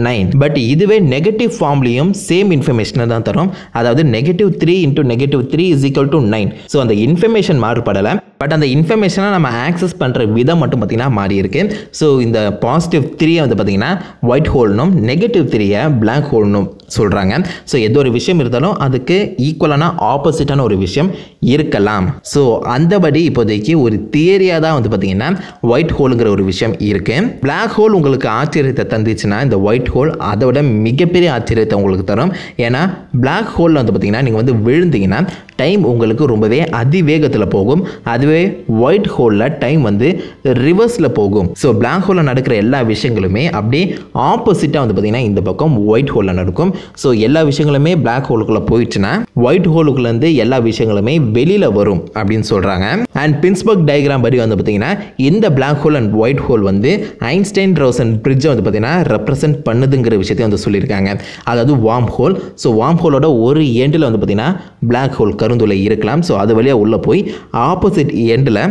9. பட் இதுவே நெகட்டிவ் ஃபார்ம்லேயும் சேம் இன்ஃபர்மேஷனை தான் தரும். அதாவது -3 × -3 = 9. ஸோ அந்த இன்ஃபர்மேஷன் மாறுபடலை, பட் அந்த இன்ஃபர்மேஷனை நம்ம ஆக்சஸ் பண்ணுற விதம் மட்டும் பார்த்திங்கன்னா மாறி இருக்கு. ஸோ இந்த +3 வந்து பார்த்திங்கன்னா ஒயிட் ஹோல்னும் -3 பிளாக் ஹோல்னும் சொல்கிறாங்க. ஸோ எந்த ஒரு விஷயம் இருந்தாலும் அதுக்கு ஈக்குவலான ஆப்போசிட்டான ஒரு விஷயம் இருக்கலாம். ஸோ அந்தபடி இப்போதைக்கு ஒரு தியரியாக தான் வந்து பார்த்திங்கன்னா ஒயிட் ஹோலுங்கிற ஒரு விஷயம் இருக்குது. பிளாக் ஹோல் உங்களுக்கு ஆச்சரியத்தை தந்துச்சுன்னா இந்த ஒயிட் ஹோல் அதோட மிகப்பெரிய ஆச்சரியத்தை உங்களுக்கு தரும். ஏன்னா பிளாக் ஹோலில் வந்து பார்த்திங்கன்னா நீங்கள் வந்து விழுந்தீங்கன்னா டைம் உங்களுக்கு ரொம்பவே அதிவேகத்தில் போகும். அதுவே ஒயிட் ஹோலில் டைம் வந்து ரிவர்ஸில் போகும். ஸோ பிளாக் ஹோலில் நடக்கிற எல்லா விஷயங்களுமே அப்படியே ஆப்போசிட்டாக வந்து பார்த்தீங்கன்னா இந்த பக்கம் ஒயிட் ஹோலில் நடக்கும். ஸோ எல்லா விஷயங்களுமே பிளாக் ஹோலுக்குள்ளே போயிடுச்சுன்னா ஒயிட் ஹோலுக்குள்ளேருந்து எல்லா விஷயங்களுமே வெளியில் வரும் அப்படின்னு சொல்கிறாங்க. அண்ட் பின்ஸ்பர்க் டயக்ராம் படி வந்து பார்த்தீங்கன்னா இந்த black hole and white hole வந்து ஐன்ஸ்டைன் ரோசன் பிரிட்ஜை வந்து பார்த்தீங்கன்னா ரெப்ரசென்ட் பண்ணுதுங்கிற விஷயத்தை வந்து சொல்லியிருக்காங்க. அதாவது வார்ம் ஹோல். ஸோ வார்ம் ஹோலோட ஒரு எண்டில் வந்து பார்த்தீங்கன்னா பிளாக் ஹோல் கருந்துளை இருக்கலாம். ஸோ அது வழியாக உள்ளே போய் ஆப்போசிட் எண்டில்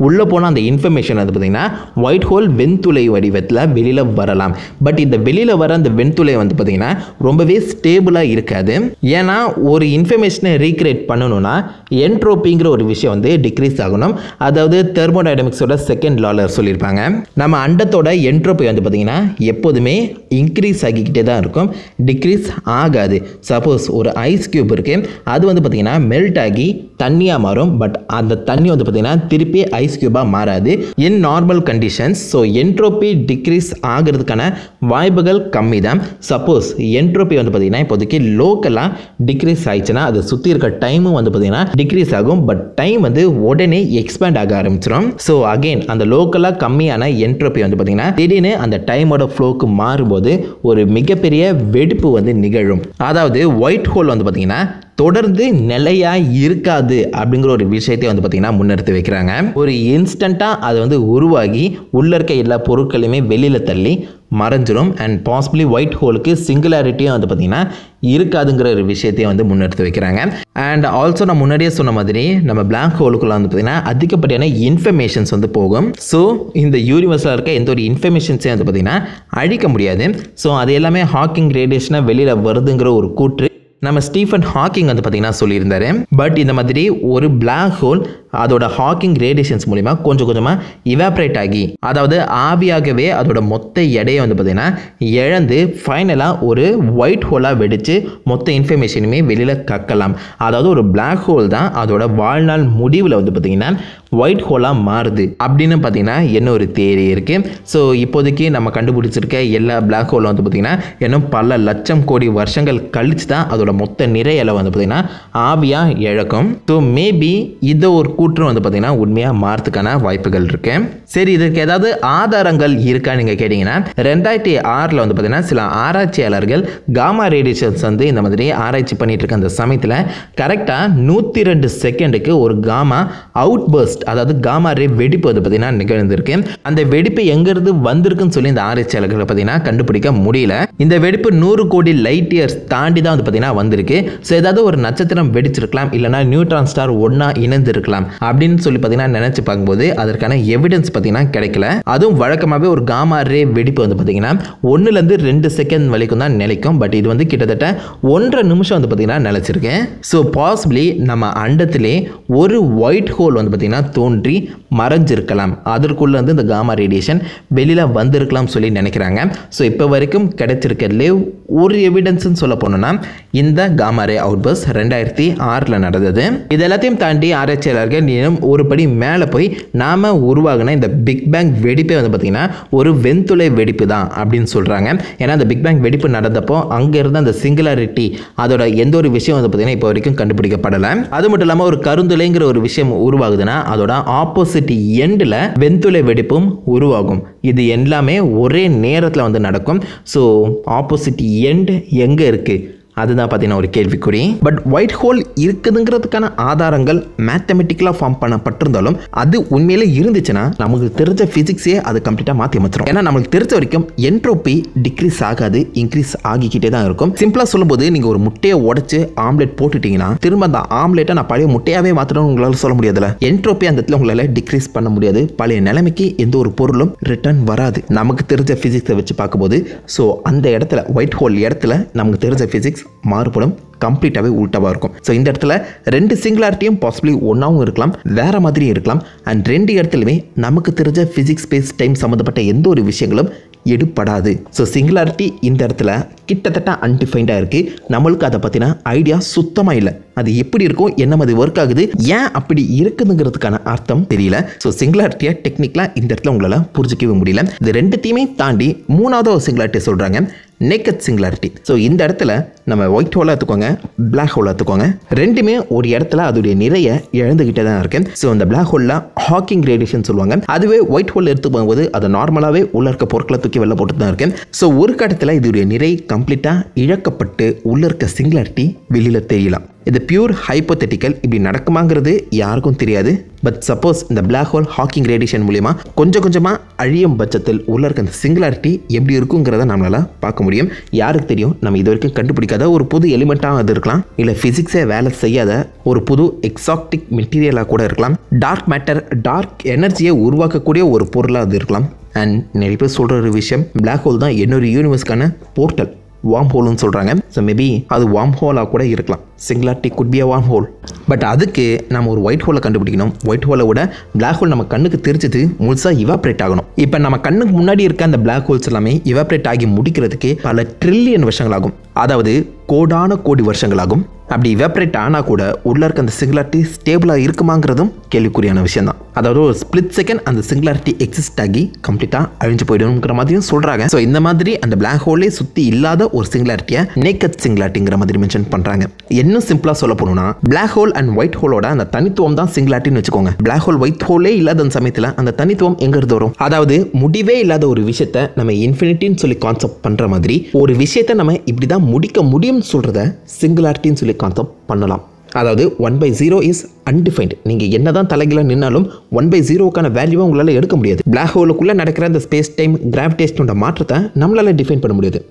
உள்ளே போனால் அந்த இன்ஃபர்மேஷன் வந்து பார்த்திங்கன்னா ஒயிட் ஹோல் வெண்துளை வடிவத்தில் வெளியில் வரலாம். பட் இந்த வெளியில் வர அந்த வெண்துளை வந்து பார்த்திங்கன்னா ரொம்பவே ஸ்டேபிளாக இருக்காது. ஏன்னா ஒரு இன்ஃபர்மேஷனை ரீக்ரியேட் பண்ணணும்னா என்ட்ரோப்பிங்கிற ஒரு விஷயம் வந்து டிக்ரீஸ் ஆகணும். அதாவது தெர்மோடைனமிக்ஸோட செகண்ட் லாவில் சொல்லியிருப்பாங்க. நம்ம அண்டத்தோட என்ட்ரோப்பி வந்து பார்த்திங்கன்னா எப்போதுமே இன்க்ரீஸ் ஆகிக்கிட்டே தான் இருக்கும், டிக்ரீஸ் ஆகாது. சப்போஸ் ஒரு ஐஸ் கியூப் இருக்குது, அது வந்து பார்த்திங்கன்னா மெல்ட் ஆகி தண்ணியாக மாறும். பட் அந்த தண்ணி வந்து பார்த்திங்கன்னா திருப்பி ஐஸ் கியூபாக மாறாது in normal conditions. So entropy decrease ஆகிறதுக்கான வாய்ப்புகள் கம்மி தான். சப்போஸ் என்ட்ரோப்பி வந்து பார்த்திங்கன்னா இப்போதைக்கு லோக்கலாக டிக்ரீஸ் ஆயிடுச்சுன்னா அது சுற்றி இருக்க டைமும் வந்து பார்த்திங்கன்னா டிக்ரீஸ் ஆகும். பட் டைம் வந்து உடனே எக்ஸ்பேண்ட் ஆக ஆரம்பிச்சிடும். ஸோ அகெயின் அந்த லோக்கலாக கம்மியான என்ட்ரோப்பி வந்து பார்த்திங்கன்னா திடீர்னு அந்த டைமோட ஃப்ளோக்கு மாறும்போது ஒரு மிகப்பெரிய வெடிப்பு வந்து நிகழும். அதாவது ஒயிட் ஹோல் வந்து பார்த்திங்கன்னா தொடர்ந்து நிலையாக இருக்காது அப்படிங்கிற ஒரு விஷயத்தை வந்து பார்த்திங்கன்னா முன்னெடுத்து வைக்கிறாங்க. ஒரு இன்ஸ்டண்ட்டாக அது வந்து உருவாகி உள்ளே இருக்க எல்லா பொருட்களையுமே வெளியில் தள்ளி மறைஞ்சிரும். அண்ட் பாசிபிளி ஒயிட் ஹோலுக்கு சிங்குலாரிட்டியும் வந்து பார்த்திங்கன்னா இருக்காதுங்கிற ஒரு விஷயத்தையும் வந்து முன்னெடுத்து வைக்கிறாங்க. அண்ட் ஆல்சோ நான் முன்னாடியே சொன்ன மாதிரி நம்ம பிளாக் ஹோலுக்குள்ள வந்து பார்த்திங்கன்னா அதிகப்படியான இன்ஃபர்மேஷன்ஸ் வந்து போகும். ஸோ இந்த யூனிவர்ஸில் இருக்க எந்த ஒரு இன்ஃபர்மேஷன்ஸையும் வந்து பார்த்திங்கன்னா அழிக்க முடியாது. ஸோ அது எல்லாமே ஹாக்கிங் ரேடியேஷனாக வெளியில் வருதுங்கிற ஒரு கூற்று நம்ம ஸ்டீஃபன் ஹாக்கிங் வந்து பார்த்திங்கன்னா சொல்லியிருந்தாரு. பட் இந்த மாதிரி ஒரு பிளாக் ஹோல் அதோட ஹாக்கிங் ரேடியேஷன்ஸ் மூலிமா கொஞ்சம் கொஞ்சமாக இவாப்ரேட் ஆகி, அதாவது ஆவியாகவே அதோட மொத்த எடையை வந்து பார்த்திங்கன்னா இழந்து ஃபைனலாக ஒரு ஒயிட் ஹோலாக வெடித்து மொத்த இன்ஃபர்மேஷனுமே வெளியில் கக்கலாம். அதாவது ஒரு பிளாக் ஹோல் தான் அதோட வாழ்நாள் முடிவில் வந்து பார்த்திங்கன்னா ஒயிட் ஹோலாக மாறுது அப்படின்னு பார்த்திங்கன்னா என்ன ஒரு தியரி இருக்குது. ஸோ இப்போதைக்கு நம்ம கண்டுபிடிச்சிருக்க எல்லா பிளாக் ஹோலும் வந்து பார்த்திங்கன்னா இன்னும் பல லட்சம் கோடி வருஷங்கள் கழித்து தான் அதோட மொத்த நிறையலை வந்து பார்த்திங்கன்னா ஆவியாக இழக்கும். ஸோ மேபி இதை ஒரு கூற்று வந்து பார்த்திங்கன்னா உண்மையாக மாறதுக்கான வாய்ப்புகள் இருக்கு. சரி, இதற்கு ஏதாவது ஆதாரங்கள் இருக்கா நீங்கள் கேட்டிங்கன்னா 2006 வந்து பார்த்திங்கன்னா சில ஆராய்ச்சியாளர்கள் காமா ரேடியேஷன்ஸ் வந்து இந்த மாதிரி ஆராய்ச்சி பண்ணிட்டு இருக்க அந்த சமயத்தில் கரெக்டாக 102 செகண்டுக்கு ஒரு காமா அவுட் பர்ஸ்ட், அதாவது காமா ரே வெடிப்பு வந்து பார்த்திங்கன்னா நிகழ்ந்திருக்கு. அந்த வெடிப்பு எங்கேருந்து வந்திருக்குன்னு சொல்லி இந்த ஆராய்ச்சியாளர்கள் பார்த்திங்கன்னா கண்டுபிடிக்க முடியல. இந்த வெடிப்பு 100 கோடி லைட் இயர்ஸ் தாண்டி தான் வந்து பார்த்திங்கன்னா வந்திருக்கு. ஸோ ஏதாவது ஒரு நட்சத்திரம் வெடிச்சிருக்கலாம், இல்லைனா நியூட்ரான் ஸ்டார் ஒன்றா இணைந்திருக்கலாம் அப்படின்னு சொல்லி பார்த்திங்கன்னா நினச்சி பார்க்கும்போது அதற்கான எவிடன்ஸ் பார்த்திங்கன்னா கிடைக்கல. அதுவும் வழக்கமாகவே ஒரு காமா ரே வெடிப்பு வந்து பார்த்திங்கன்னா 1லேருந்து 2 செகண்ட் வரைக்கும் தான் நிலைக்கும். பட் இது வந்து கிட்டத்தட்ட 1.5 நிமிஷம் வந்து பார்த்திங்கன்னா நிலச்சிருக்கேன். ஸோ பாசிபிளி நம்ம அண்டத்திலே ஒரு ஒயிட் ஹோல் வந்து பார்த்திங்கன்னா தோன்றி மறைஞ்சிருக்கலாம். அதற்குள்ள வந்து இந்த காமா ரேடியேஷன் வெளியில் வந்திருக்கலாம் சொல்லி நினைக்கிறாங்க. ஸோ இப்போ வரைக்கும் கிடைச்சிருக்கிறதுலே ஒரு எவிடன்ஸ்ன்னு சொல்ல போனோம்னா இந்த காமா ரே அவுட்பர்ஸ்ட் 2006 நடந்தது. இது எல்லாத்தையும் தாண்டி ஆராய்ச்சியாளர்கள் இன்னும் ஒரு படி மேலே போய் நாம உருவாகின இந்த பிக் பேங் வெடிப்பே வந்து பார்த்திங்கன்னா ஒரு வெண்துளை வெடிப்பு தான் அப்படின்னு சொல்கிறாங்க. ஏன்னா அந்த பிக் பேங் வெடிப்பு நடந்தப்போ அங்கே இருந்த அந்த சிங்குலாரிட்டி அதோட எந்த ஒரு விஷயம் வந்து பார்த்திங்கன்னா இப்போ வரைக்கும் கண்டுபிடிக்கப்படலை. அது மட்டும் இல்லாமல் ஒரு கருந்துளைங்கிற ஒரு விஷயம் உருவாகுதுன்னா அதோட ஆப்போசிட் எண்டில் வெண்துளை வெடிப்பும் உருவாகும். இது எல்லாமே ஒரே நேரத்தில் வந்து நடக்கும். ஸோ ஆப்போசிட் எண்ட் எங்கே இருக்குது அதுதான் பார்த்தீங்கன்னா ஒரு கேள்விக்குறி. பட் ஒயிட் ஹோல் இருக்குதுங்கிறதுக்கான ஆதாரங்கள் மேத்தமெட்டிக்கலாக ஃபார்ம் பண்ணப்பட்டிருந்தாலும் அது உண்மையிலே இருந்துச்சுன்னா நமக்கு தெரிஞ்ச ஃபிசிக்ஸே அது கம்ப்ளீட்டாக மாற்றி அமைச்சிடும். ஏன்னா நமக்கு தெரிஞ்ச வரைக்கும் என்ட்ரோப்பி டிக்ரீஸ் ஆகாது, இன்க்ரீஸ் ஆகிக்கிட்டே தான் இருக்கும். சிம்பிளாக சொல்லும்போது நீங்கள் ஒரு முட்டையை உடச்சி ஆம்லெட் போட்டுட்டீங்கன்னா திரும்ப அந்த ஆம்லெட்டை நான் பழைய முட்டையாகவே மாற்றணும்னு உங்களால் சொல்ல முடியாதுல்ல. என்ட்ரோப்பி அந்த இடத்துல உங்களால் டிக்ரீஸ் பண்ண முடியாது. பழைய நிலைமைக்கு எந்த ஒரு பொருளும் ரிட்டர்ன் வராது நமக்கு தெரிஞ்ச ஃபிசிக்ஸை வச்சு பார்க்கும்போது. ஸோ அந்த இடத்துல ஒயிட் ஹோல் இடத்துல நமக்கு தெரிஞ்ச ஃபிசிக்ஸ் மாறுபடும், கம்ப்ளீட்டாகவே உல்டாவாக இருக்கும். ஸோ இந்த இடத்துல 2 சிங்குலாரிட்டியும் பாசிபிளி ஒன்றாவும் இருக்கலாம், வேற மாதிரியும் இருக்கலாம். அண்ட் 2 இடத்துலையுமே நமக்கு தெரிஞ்ச ஃபிசிக்ஸ் ஸ்பேஸ் டைம் சம்மந்தப்பட்ட எந்த ஒரு விஷயங்களும் எடுப்படாது. ஸோ சிங்குலாரிட்டி இந்த இடத்துல கிட்டத்தட்ட அன்டிஃபைண்டாக இருக்குது. நம்மளுக்கு அதை பற்றின ஐடியா சுத்தமாக இல்லை. அது எப்படி இருக்கும், என்ன மாதிரி ஒர்க் ஆகுது, ஏன் அப்படி இருக்குதுங்கிறதுக்கான அர்த்தம் தெரியல. ஸோ சிங்குலாரிட்டியை டெக்னிக்கலாக இந்த இடத்துல உங்களால் புரிஞ்சிக்கவே முடியல. இது 2த்தையுமே தாண்டி 3வது ஒரு சிங்குலாரிட்டியை சொல்கிறாங்க. Naked singularity. ஸோ இந்த இடத்துல நம்ம ஒயிட் ஹோலாக எடுத்துக்கோங்க, பிளாக் ஹோலாக எடுத்துக்கோங்க, ரெண்டுமே ஒரு இடத்துல அதோடைய நிறைய இழந்துகிட்டே தான் இருக்கு. ஸோ இந்த பிளாக் ஹோலில் ஹாக்கிங் ரேடியேஷன் சொல்லுவாங்க. அதுவே ஒயிட் ஹோல் எடுத்து போகும்போது அது நார்மலாகவே உள்ள இருக்க பொருட்களை தூக்கி வெளில போட்டு தான் இருக்கு. ஸோ ஒரு கட்டத்தில் இதோடைய நிறை கம்ப்ளீட்டாக இழக்கப்பட்டு உள்ள இருக்க சிங்குலாரிட்டி வெளியில் தெரியலாம். இது பியூர் ஹைப்போதெட்டிக்கல். இப்படி நடக்குமாங்கிறது யாருக்கும் தெரியாது. பட் சப்போஸ் இந்த பிளாக் ஹோல் ஹாக்கிங் ரேடியேஷன் மூலிமா கொஞ்சம் கொஞ்சமாக அழியும் பட்சத்தில் உள்ள இருக்க அந்த சிங்குலாரிட்டி எப்படி இருக்குங்கிறத நம்மளால் பார்க்க முடியும். யாருக்கு தெரியும், நம்ம இது வரைக்கும் கண்டுபிடிக்காத ஒரு புது எலிமெண்ட்டாக அது இருக்கலாம், இல்லை ஃபிசிக்ஸே வேலை செய்யாத ஒரு புது எக்ஸாக்டிக் மெட்டீரியலாக கூட இருக்கலாம், டார்க் மேட்டர் டார்க் எனர்ஜியை உருவாக்கக்கூடிய ஒரு பொருளாக அது இருக்கலாம். அண்ட் நிறைய பேர் சொல்கிற ஒரு விஷயம், பிளாக் ஹோல் தான் இன்னொரு யூனிவர்ஸ்க்கான போர்ட்டல், வார்ம் ஹோல்னு சொல்கிறாங்க. ஸோ மேபி அது வார்ம் ஹோலாக கூட இருக்கலாம். Singularity could be a warm whole. But அதுக்கு நம்ம ஒரு ஒயிட் ஹோலை கண்டுபிடிக்கணும். ஒயிட் ஹோலை விட பிளாக் ஹோல் நம்ம கண்ணுக்கு தெரிஞ்சது முழுசாக இவாப்ரேட் ஆகணும். இப்போ நம்ம கண்ணுக்கு முன்னாடி இருக்க அந்த பிளாக் ஹோல்ஸ் எல்லாமே இவாப்ரேட் ஆகி முடிக்கிறதுக்கு பல ட்ரில்லியன் வருஷங்கள் ஆகும். அதாவது கோடான கோடி வருஷங்கள் ஆகும். அப்படி இவாப்ரேட் ஆனால் கூட உள்ள இருக்க அந்த சிங்குலாரிட்டி ஸ்டேபிளாக இருக்குமாங்கிறதும் கேள்விக்குறியான விஷயம் தான். அதாவது ஒரு ஸ்பிளிட் செகண்ட் அந்த சிங்குலாரிட்டி எக்ஸிஸ்ட் ஆகி கம்ப்ளீட்டாக அழிஞ்சு போயிடுங்கிற மாதிரியும் சொல்கிறாங்க. ஸோ இந்த மாதிரி அந்த பிளாக் ஹோலே சுற்றி இல்லாத ஒரு சிங்குலாரிட்டியை நேக்கட் சிங்குலாரிட்டிங்கிற மாதிரி மென்ஷன் பண்ணுறாங்க. இன்னும் சிம்பிளாக சொல்ல போனோம்னா பிளாக் ஹோல் அண்ட் ஒயிட் ஹோலோட அந்த தனித்துவம் தான் சிங்குலாரிட்டின்னு வச்சுக்கோங்க. பிளாக் ஹோல் ஒயிட் ஹோலே இல்லாத சமயத்தில் அந்த தனித்துவம் எங்கிருந்து வரும்? அதாவது முடிவே இல்லாத ஒரு விஷயத்தை நம்ம இன்ஃபினிட்டின்னு சொல்லி கான்செப்ட் பண்ணுற மாதிரி ஒரு விஷயத்தை நம்ம இப்படி தான் முடிக்க முடியும்னு சொல்கிறத சிங்குலாரிட்டின்னு சொல்லி கான்செப்ட் பண்ணலாம். அதாவது 1/0 இஸ் அன்டிஃபைன்ட். நீங்கள் என்ன தான் தலைகளாக நின்னாலும் 1/0க்கான வேல்யூவை உங்களால் எடுக்க முடியாது. பிளாக் ஹோலுக்குள்ளே நடக்கிற அந்த ஸ்பேஸ் டைம் கிராவிடேஷனோட மாற்றத்தை நம்மளால் டிஃபைன் பண்ண முடியாது.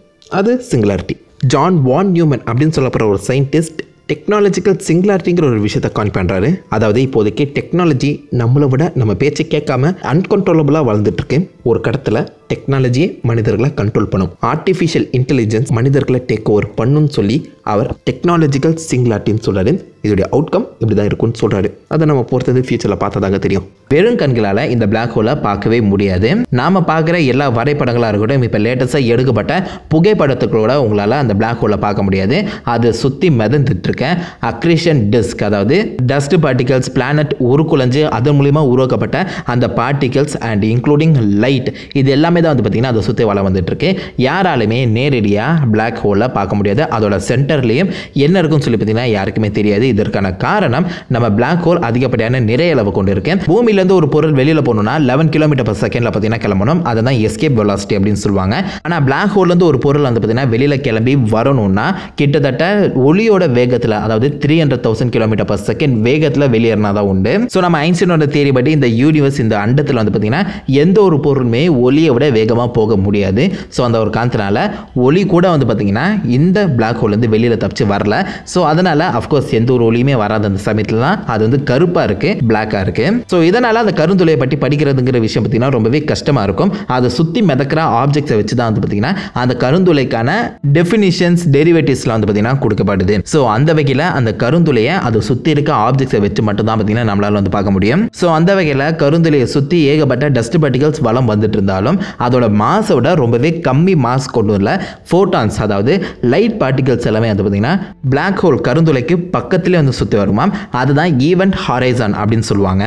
அது சிங்குலாரிட்டி. ஜான் வான் நியூமன் அப்படின்னு சொல்லப்படுற ஒரு சயின்டிஸ்ட் டெக்னாலஜிக்கல் சிங்குலாரிட்டிங்கிற ஒரு விஷயத்தை கான் பண்ணுறாரு. அதாவது இப்போதைக்கு டெக்னாலஜி நம்மளை விட நம்ம பேச்சை கேட்காம அன்கண்ட்ரோலபிளாக வளர்ந்துட்டு இருக்கு. ஒரு கடத்தில் டெக்னாலஜியை மனிதர்களை கண்ட்ரோல் பண்ணும். ஆர்டிஃபிஷியல் இன்டெலிஜென்ஸ் மனிதர்களை டேக் ஓவர் பண்ணுன்னு சொல்லி அவர் டெக்னாலஜிக்கல் சிங்குலாரிட்டின்னு சொல்கிறாரு. இதோடைய அவுட்கம் இப்படி தான் இருக்கும்னு சொல்கிறாரு. அதை நம்ம பொறுத்தது ஃபியூச்சரில் பார்த்ததாங்க தெரியும். வெறும் கண்களால் இந்த பிளாக் ஹோலை பார்க்கவே முடியாது. நாம் பார்க்குற எல்லா வரைபடங்களாக இருக்கட்டும், இப்போ லேட்டஸ்ட்டாக எடுக்கப்பட்ட புகைப்படத்துக்கூட உங்களால் அந்த பிளாக் ஹோலை பார்க்க முடியாது. அதை சுற்றி மிதந்துட்டு இருக்க அக்ரீஷன் டிஸ்க், அதாவது டஸ்ட் பார்ட்டிகல்ஸ், பிளானட் உருக்குலைஞ்சு அதன் மூலிமா உருவாக்கப்பட்ட அந்த பார்ட்டிகல்ஸ் அண்ட் இன்க்ளூடிங் லைட், இது எல்லாமே தான் வந்து பார்த்திங்கன்னா அதை சுற்றி வளம் வந்துட்டு இருக்கு. யாராலுமே நேரடியாக பிளாக் ஹோலை பார்க்க முடியாது. அதோட சென்டர்லேயும் என்ன இருக்குன்னு சொல்லி பார்த்தீங்கன்னா யாருக்குமே தெரியாது. இதற்கான காரணம் நம்ம பிளாக் ஹோல் அதிகப்படியான நிறைய அளவு கொண்டு இருக்கு. பூமியிலேருந்து ஒரு பொருள் வெளியில் போகணும்னா 11 km/s பார்த்தீங்கன்னா கிளம்பணும். அதை தான் எஸ்கேப் வெலாசிட்டி அப்படின்னு சொல்லுவாங்க. ஆனால் பிளாக் ஹோல்லேருந்து ஒரு பொருள் வந்து பார்த்தீங்கன்னா வெளியில் கிளம்பி வரணும்னா கிட்டத்தட்ட ஒளியோட வேகத்தில், அதாவது 300,000 km/s வேகத்தில் வெளியேறினா தான் உண்டு. ஸோ நம்ம ஐன்ஸ்டீனோட தியரி படி இந்த யூனிவர்ஸ், இந்த அண்டத்தில் வந்து பார்த்தீங்கன்னா எந்த ஒரு பொருளுமே ஒளியை விட வேகமாக போக முடியாது. ஸோ அந்த ஒரு காரணத்தினால ஒளி கூட வந்து பார்த்தீங்கன்னா இந்த பிளாக் ஹோல்லேருந்து வெளியில் தப்பிச்சு வரல. ஸோ அதனால் அஃப்கோர்ஸ் எந்த ஒரு ஒளியுமே வராத அந்த சமயத்தில் தான் அது வந்து கருப்பாக இருக்குது, பிளாக்காக இருக்குது. ஸோ இதனால் அந்த கருந்துளையை பற்றி படிக்கிறதுங்கிற விஷயம் பார்த்தீங்கன்னா ரொம்பவே கஷ்டமாக இருக்கும். அதை சுற்றி மிதக்கிற ஆப்ஜெக்ட்ஸை வச்சு தான் வந்து பார்த்தீங்கன்னா அந்த கருந்துளைக்கான டெஃபினிஷன்ஸ், டெரிவேட்டிவ்ஸ்லாம் வந்து பார்த்தீங்கன்னா கொடுக்கப்படுது. ஸோ அந்த வகையில் அந்த கருந்துளையை அதை சுற்றி இருக்க ஆப்ஜெக்ட்ஸை வச்சு மட்டும் தான் பார்த்தீங்கன்னா நம்மளால் வந்து பார்க்க முடியும். ஸோ அந்த வகையில் கருந்துளையை சுற்றி ஏகப்பட்ட டஸ்ட் பார்ட்டிகல்ஸ் வளம் வந்துட்டு இருந்தாலும் அதோட மாஸோட ரொம்பவே கம்மி மாஸ் கொண்டு வரல ஃபோட்டான்ஸ், அதாவது லைட் பார்ட்டிகல்ஸ் எல்லாமே வந்து பார்த்தீங்கன்னா பிளாக் ஹோல் கருந்துளைக்கு பக்கத்திலே வந்து சுற்றி வருமா. அதுதான் ஈவென்ட் ஹாரைசன் அப்படின்னு சொல்லுவாங்க.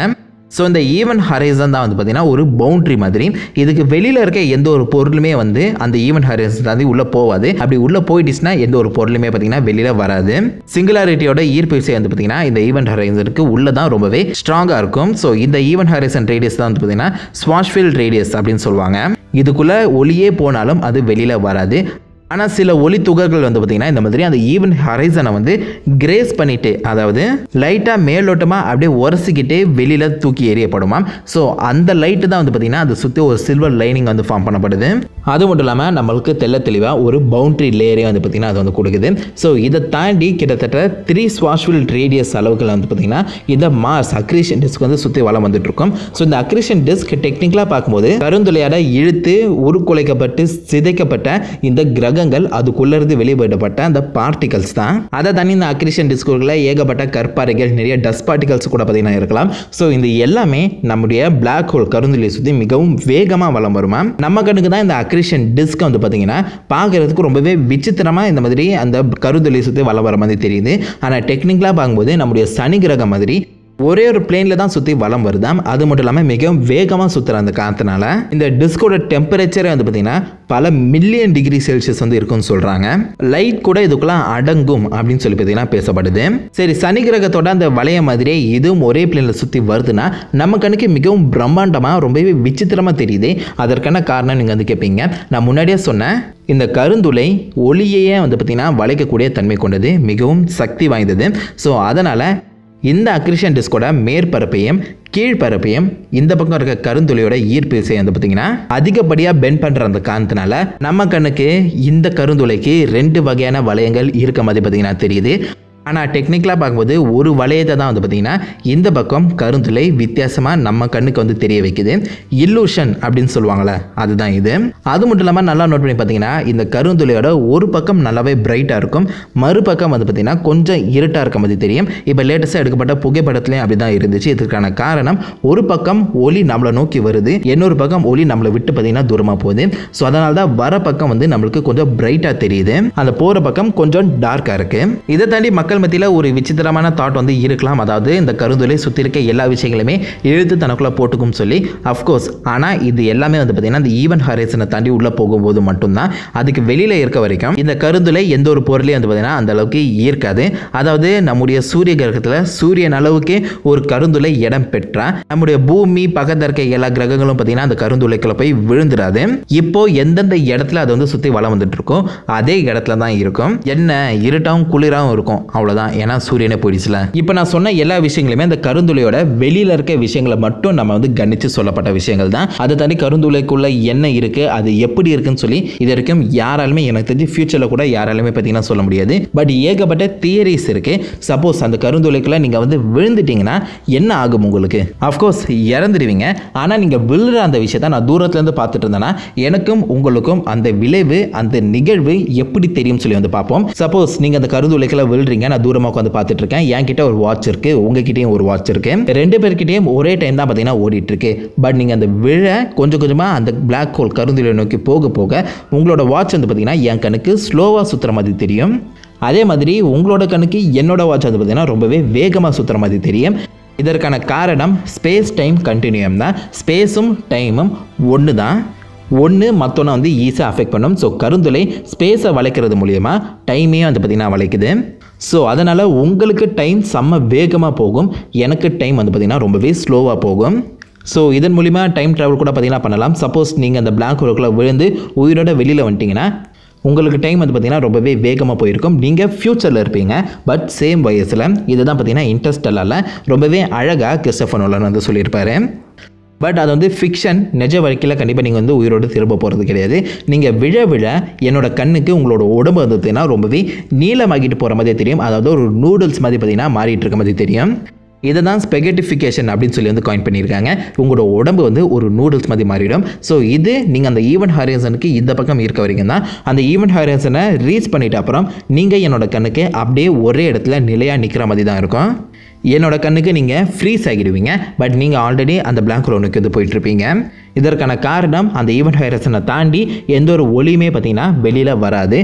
ஸோ இந்த ஈவென்ட் ஹரைசன் தான் வந்து பார்த்தீங்கன்னா ஒரு பவுண்ட்ரி மாதிரி. இதுக்கு வெளியில் இருக்க எந்த ஒரு பொருளுமே வந்து அந்த ஈவென்ட் ஹரைசன் வந்து உள்ளே போகாது. அப்படி உள்ளே போயிடுச்சுன்னா எந்த ஒரு பொருளுமே பார்த்தீங்கன்னா வெளியில் வராது. சிங்குலாரிட்டியோட ஈர்ப்பு விசை வந்து பார்த்தீங்கன்னா இந்த ஈவென்ட் ஹரைசனுக்கு உள்ளே தான் ரொம்பவே ஸ்ட்ராங்காக இருக்கும். ஸோ இந்த ஈவென்ட் ஹரைசன் ரேடியஸ் தான் வந்து பார்த்தீங்கன்னா ஸ்வாஷ்ஃபீல்ட் ரேடியஸ் அப்படின்னு சொல்லுவாங்க. இதுக்குள்ளே ஒளியே போனாலும் அது வெளியில் வராது. ஆனால் சில ஒளி துகள்கள் வந்து பார்த்திங்கன்னா இந்த மாதிரி அந்த ஈவென்ட் ஹரைசனை வந்து கிரேஸ் பண்ணிட்டு, அதாவது லைட்டாக மேலோட்டமாக அப்படியே உரசிக்கிட்டே வெளியில் தூக்கி எறியப்படுமா. ஸோ அந்த லைட்டு தான் வந்து பார்த்திங்கன்னா அதை சுற்றி ஒரு சில்வர் லைனிங் வந்து ஃபார்ம் பண்ணப்படுது. அது மட்டும் இல்லாமல் நம்மளுக்கு தெளிவாக ஒரு பவுண்ட்ரி லேயரே வந்து பார்த்திங்கன்னா அது வந்து கொடுக்குது. ஸோ இதை தாண்டி கிட்டத்தட்ட 3 ஸ்வாஷ்ஃபீல்ட் ரேடியஸ் அளவுகள் வந்து பார்த்திங்கன்னா இந்த மார்ஸ் அக்ரீஷன் டிஸ்க் வந்து சுற்றி வளம் வந்துட்டு இருக்கும். ஸோ இந்த அக்ரீஷன் டிஸ்க் டெக்னிக்கலாக பார்க்கும்போது கருந்துளையாட இழுத்து உருக்குலைக்கப்பட்டு சிதைக்கப்பட்ட இந்த கிரகங்கள், அதுக்குள்ளேருந்து வெளியிடப்பட்ட அந்த பார்ட்டிகல்ஸ் தான். அதை தனி இந்த அக்ரீஷன் டிஸ்குகளில் ஏகப்பட்ட கற்பாறைகள், நிறைய டஸ்ட் பார்ட்டிகல்ஸ் கூட பார்த்தீங்கன்னா இருக்கலாம். ஸோ இந்த எல்லாமே நம்முடைய பிளாக் ஹோல் கருந்துளையை சுற்றி மிகவும் வேகமாக வளம் வருமா. நம்ம கண்ணுக்கு தான் இந்த அக்ரீஷன் டிஸ்க் வந்து பார்த்தீங்கன்னா பார்க்கறதுக்கு ரொம்பவே விசித்திரமாக இந்த மாதிரி அந்த கருந்துளையை சுற்றி வளம் வர மாதிரி தெரியுது. ஆனால் டெக்னிக்கலாக பார்க்கும்போது நம்முடைய சனி கிரகம் மாதிரி ஒரே ஒரு பிளேனில் தான் சுற்றி வலம் வருதாம். அது மட்டும் இல்லாமல் மிகவும் வேகமாக சுற்றுற அந்த காற்றுனால இந்த டிஸ்கோட டெம்பரேச்சரே வந்து பார்த்திங்கன்னா பல மில்லியன் டிகிரி செல்சியஸ் வந்து இருக்குன்னு சொல்கிறாங்க. லைட் கூட இதுக்குள்ள அடங்கும் அப்படின்னு சொல்லி பார்த்தீங்கன்னா பேசப்படுது. சரி, சனி கிரகத்தோட அந்த வளைய மாதிரியே இதுவும் ஒரே பிளேனில் சுற்றி வருதுன்னா நம்ம கண்ணுக்கு மிகவும் பிரம்மாண்டமாக ரொம்பவே விசித்திரமாக தெரியுது. அதற்கான காரணம் நீங்கள் வந்து கேட்பீங்க. நான் முன்னாடியே சொன்னேன், இந்த கருந்துளை ஒளியையே வந்து பார்த்திங்கன்னா வளைக்கக்கூடிய தன்மை கொண்டது, மிகவும் சக்தி வாய்ந்தது. ஸோ அதனால் இந்த அக்ரிஷன் டிஸ்கோட மேற்பரப்பையும் கீழ்பரப்பையும் இந்த பக்கம் இருக்க கருந்துளையோட ஈர்ப்பு விசை வந்து பார்த்தீங்கன்னா அதிகப்படியாக பெண்ட் பண்ணுற அந்த காரணத்தினால நம்ம கண்ணுக்கு இந்த கருந்துளைக்கு 2 வகையான வளையங்கள் இருக்க மாதிரி பார்த்தீங்கன்னா தெரியுது. ஆனால் டெக்னிக்கலாக பார்க்கும்போது ஒரு வளையத்தை தான் வந்து பார்த்திங்கன்னா இந்த பக்கம் கருந்துளை வித்தியாசமாக நம்ம கண்ணுக்கு வந்து தெரிய வைக்குது. இல்லூஷன் அப்படின்னு சொல்லுவாங்களே, அதுதான் இது. அது மட்டும் இல்லாமல் நல்லா நோட் பண்ணி பார்த்தீங்கன்னா இந்த கருந்துளையோட ஒரு பக்கம் நல்லாவே பிரைட்டாக இருக்கும், மறுபக்கம் வந்து பார்த்திங்கன்னா கொஞ்சம் இருட்டாக இருக்க மாதிரி தெரியும். இப்போ லேட்டஸ்ட்டாக எடுக்கப்பட்ட புகைப்படத்துலேயும் அப்படி தான் இருந்துச்சு. இதற்கான காரணம் ஒரு பக்கம் ஒளி நம்மளை நோக்கி வருது, இன்னொரு பக்கம் ஒளி நம்மளை விட்டு பார்த்திங்கன்னா தூரமாக போகுது. ஸோ அதனால தான் வர பக்கம் வந்து நம்மளுக்கு கொஞ்சம் பிரைட்டாக தெரியுது, அந்த போகிற பக்கம் கொஞ்சம் டார்க்காக இருக்குது. இதை தாண்டி மக்கள் மத்தியில் ஒரு விசித்திரமான தாட் வந்து இருக்கலாம். அதாவது இந்த கருந்துளை சுற்றி இருக்க எல்லா விஷயங்களுமே இழுத்து தனக்குள்ளே போட்டுக்கும் சொல்லி. அஃப்கோர்ஸ், ஆனால் இது எல்லாமே வந்து பார்த்தீங்கன்னா இந்த ஈவன் ஹாரிசனை தாண்டி உள்ளே போகும்போது மட்டும்தான். அதுக்கு வெளியில் இருக்க வரைக்கும் இந்த கருந்துளை எந்த ஒரு பொருளையும் வந்து பார்த்தீங்கன்னா அந்த அளவுக்கு ஈர்க்காது. அதாவது நம்முடைய சூரிய கிரகத்தில் சூரியன் அளவுக்கு ஒரு கருந்துளை இடம் பெற்றா நம்முடைய பூமி பக்கத்தில் இருக்க எல்லா கிரகங்களும் பார்த்தீங்கன்னா அந்த கருந்துளைக்குள்ள போய் விழுந்துடாது. இப்போ எந்தெந்த இடத்துல அது வந்து சுற்றி வளம் வந்துட்டு இருக்கோ அதே இடத்துல தான் இருக்கும். என்ன இருட்டாகவும் குளிராகவும் இருக்கும், அவ்வளோதான். ஏன்னா சூரியனே போயிடுச்சுல. இப்போ நான் சொன்ன எல்லா விஷயங்களுமே அந்த கருந்துளையோட வெளியில் இருக்க விஷயங்களை மட்டும் நம்ம வந்து கணிச்சு சொல்லப்பட்ட விஷயங்கள் தான். அதை தாண்டி கருந்துளைக்குள்ள என்ன இருக்கு, அது எப்படி இருக்குன்னு சொல்லி இது வரைக்கும் யாராலுமே, எனக்கு தெரிஞ்சு ஃபியூச்சரில் கூட யாராலுமே பார்த்தீங்கன்னா சொல்ல முடியாது. பட் ஏகப்பட்ட தியரிஸ் இருக்கு. சப்போஸ் அந்த கருந்துளைக்குள்ள நீங்கள் வந்து விழுந்துட்டீங்கன்னா என்ன ஆகும் உங்களுக்கு? அஃப்கோர்ஸ் இறந்துடுவீங்க. ஆனால் நீங்கள் விழுற அந்த விஷயத்தை நான் தூரத்துலேருந்து பார்த்துட்டு இருந்தேன்னா எனக்கும் உங்களுக்கும் அந்த விளைவு, அந்த நிகழ்வு எப்படி தெரியும் சொல்லி வந்து பார்ப்போம். சப்போஸ் நீங்கள் அந்த கருந்துளைக்குள்ள விழுறீங்க, நான் தூரமாக உட்காந்து பார்த்துட்டு இருக்கேன், என்கிட்ட ஒரு வாட்ச் இருக்கு, உங்ககிட்டயும் ஒரு வாட்ச் இருக்கு, 2 பேர்கிட்டயும் ஒரே டைம் தான் பார்த்தீங்கன்னா ஓடிட்டு இருக்கு. பட் நீங்கள் அந்த விழ கொஞ்சம் கொஞ்சமாக அந்த பிளாக் ஹோல் கருந்துளை நோக்கி போக போக உங்களோட வாட்ச் வந்து பார்த்தீங்கன்னா என் கண்ணுக்கு ஸ்லோவாக சுற்றுற மாதிரி தெரியும். அதே மாதிரி உங்களோட கண்ணுக்கு என்னோட வாட்ச் வந்து பார்த்தீங்கன்னா ரொம்பவே வேகமாக சுற்றுற மாதிரி தெரியும். இதற்கான காரணம் ஸ்பேஸ் டைம் கண்டினியூம் தான். ஸ்பேஸும் டைமும் ஒன்று தான். ஒன்று மற்றொன்று வந்து ஈஸியாக அஃபெக்ட் பண்ணும். ஸோ கருந்துளை ஸ்பேஸை வளைக்கிறது மூலயமா டைமையும் வந்து பார்த்திங்கன்னா வளைக்குது. ஸோ அதனால் உங்களுக்கு டைம் செம்ம வேகமாக போகும், எனக்கு டைம் வந்து பார்த்திங்கன்னா ரொம்பவே ஸ்லோவாக போகும். ஸோ இதன் மூலிமா டைம் ட்ராவல் கூட பார்த்திங்கன்னா பண்ணலாம். சப்போஸ் நீங்கள் அந்த பிளாக் ஹோலுக்குள்ளே விழுந்து உயிரோட வெளியில் வந்துட்டிங்கன்னா உங்களுக்கு டைம் வந்து பார்த்திங்கன்னா ரொம்பவே வேகமாக போயிருக்கும். நீங்கள் ஃப்யூச்சரில் இருப்பீங்க, பட் சேம் வயசில். இதுதான் பார்த்திங்கன்னா இன்டர்ஸ்டெல்லாரில் ரொம்பவே அழகாக கிறிஸ்டோபர் நோலன் வந்து சொல்லியிருப்பாரு. பட் அது வந்து ஃபிக்ஷன். நிஜ வாழ்க்கையில் கண்டிப்பாக நீங்கள் வந்து உயிரோடு திரும்ப போகிறது கிடையாது. நீங்கள் விழ விழ என்னோட கண்ணுக்கு உங்களோட உடம்பு வந்துன்னா ரொம்பவே நீளமாகிட்டு போகிற மாதிரி தெரியும். அதாவது ஒரு நூடுல்ஸ் மாதிரி பார்த்திங்கன்னா மாறிட்டு இருக்க மாதிரி தெரியும். இதை தான் ஸ்பெகட்டிஃபிகேஷன் அப்படின்னு சொல்லி வந்து காயின் பண்ணியிருக்காங்க. உங்களோட உடம்பு வந்து ஒரு நூடுல்ஸ் மாதிரி மாறிடும். ஸோ இது நீங்கள் அந்த ஈவன் ஹாரிசனுக்கு இந்த பக்கம் இருக்க வரைக்கும் தான். அந்த ஈவன் ஹாரிசனை ரீச் பண்ணிட்ட அப்புறம் நீங்கள் என்னோட கண்ணுக்கு அப்படியே ஒரே இடத்துல நிலையாக நிற்கிற மாதிரி தான் இருக்கும். என்னோட கண்ணுக்கு நீங்கள் ஃப்ரீஸ் ஆகிடுவீங்க. பட் நீங்கள் ஆல்ரெடி அந்த பிளாக் ஹோலுக்கு வந்து போயிட்டுருப்பீங்க. இதற்கான காரணம் அந்த ஈவன் ஹாரிசனை தாண்டி எந்த ஒரு ஒளியுமே பார்த்திங்கன்னா வெளியில் வராது.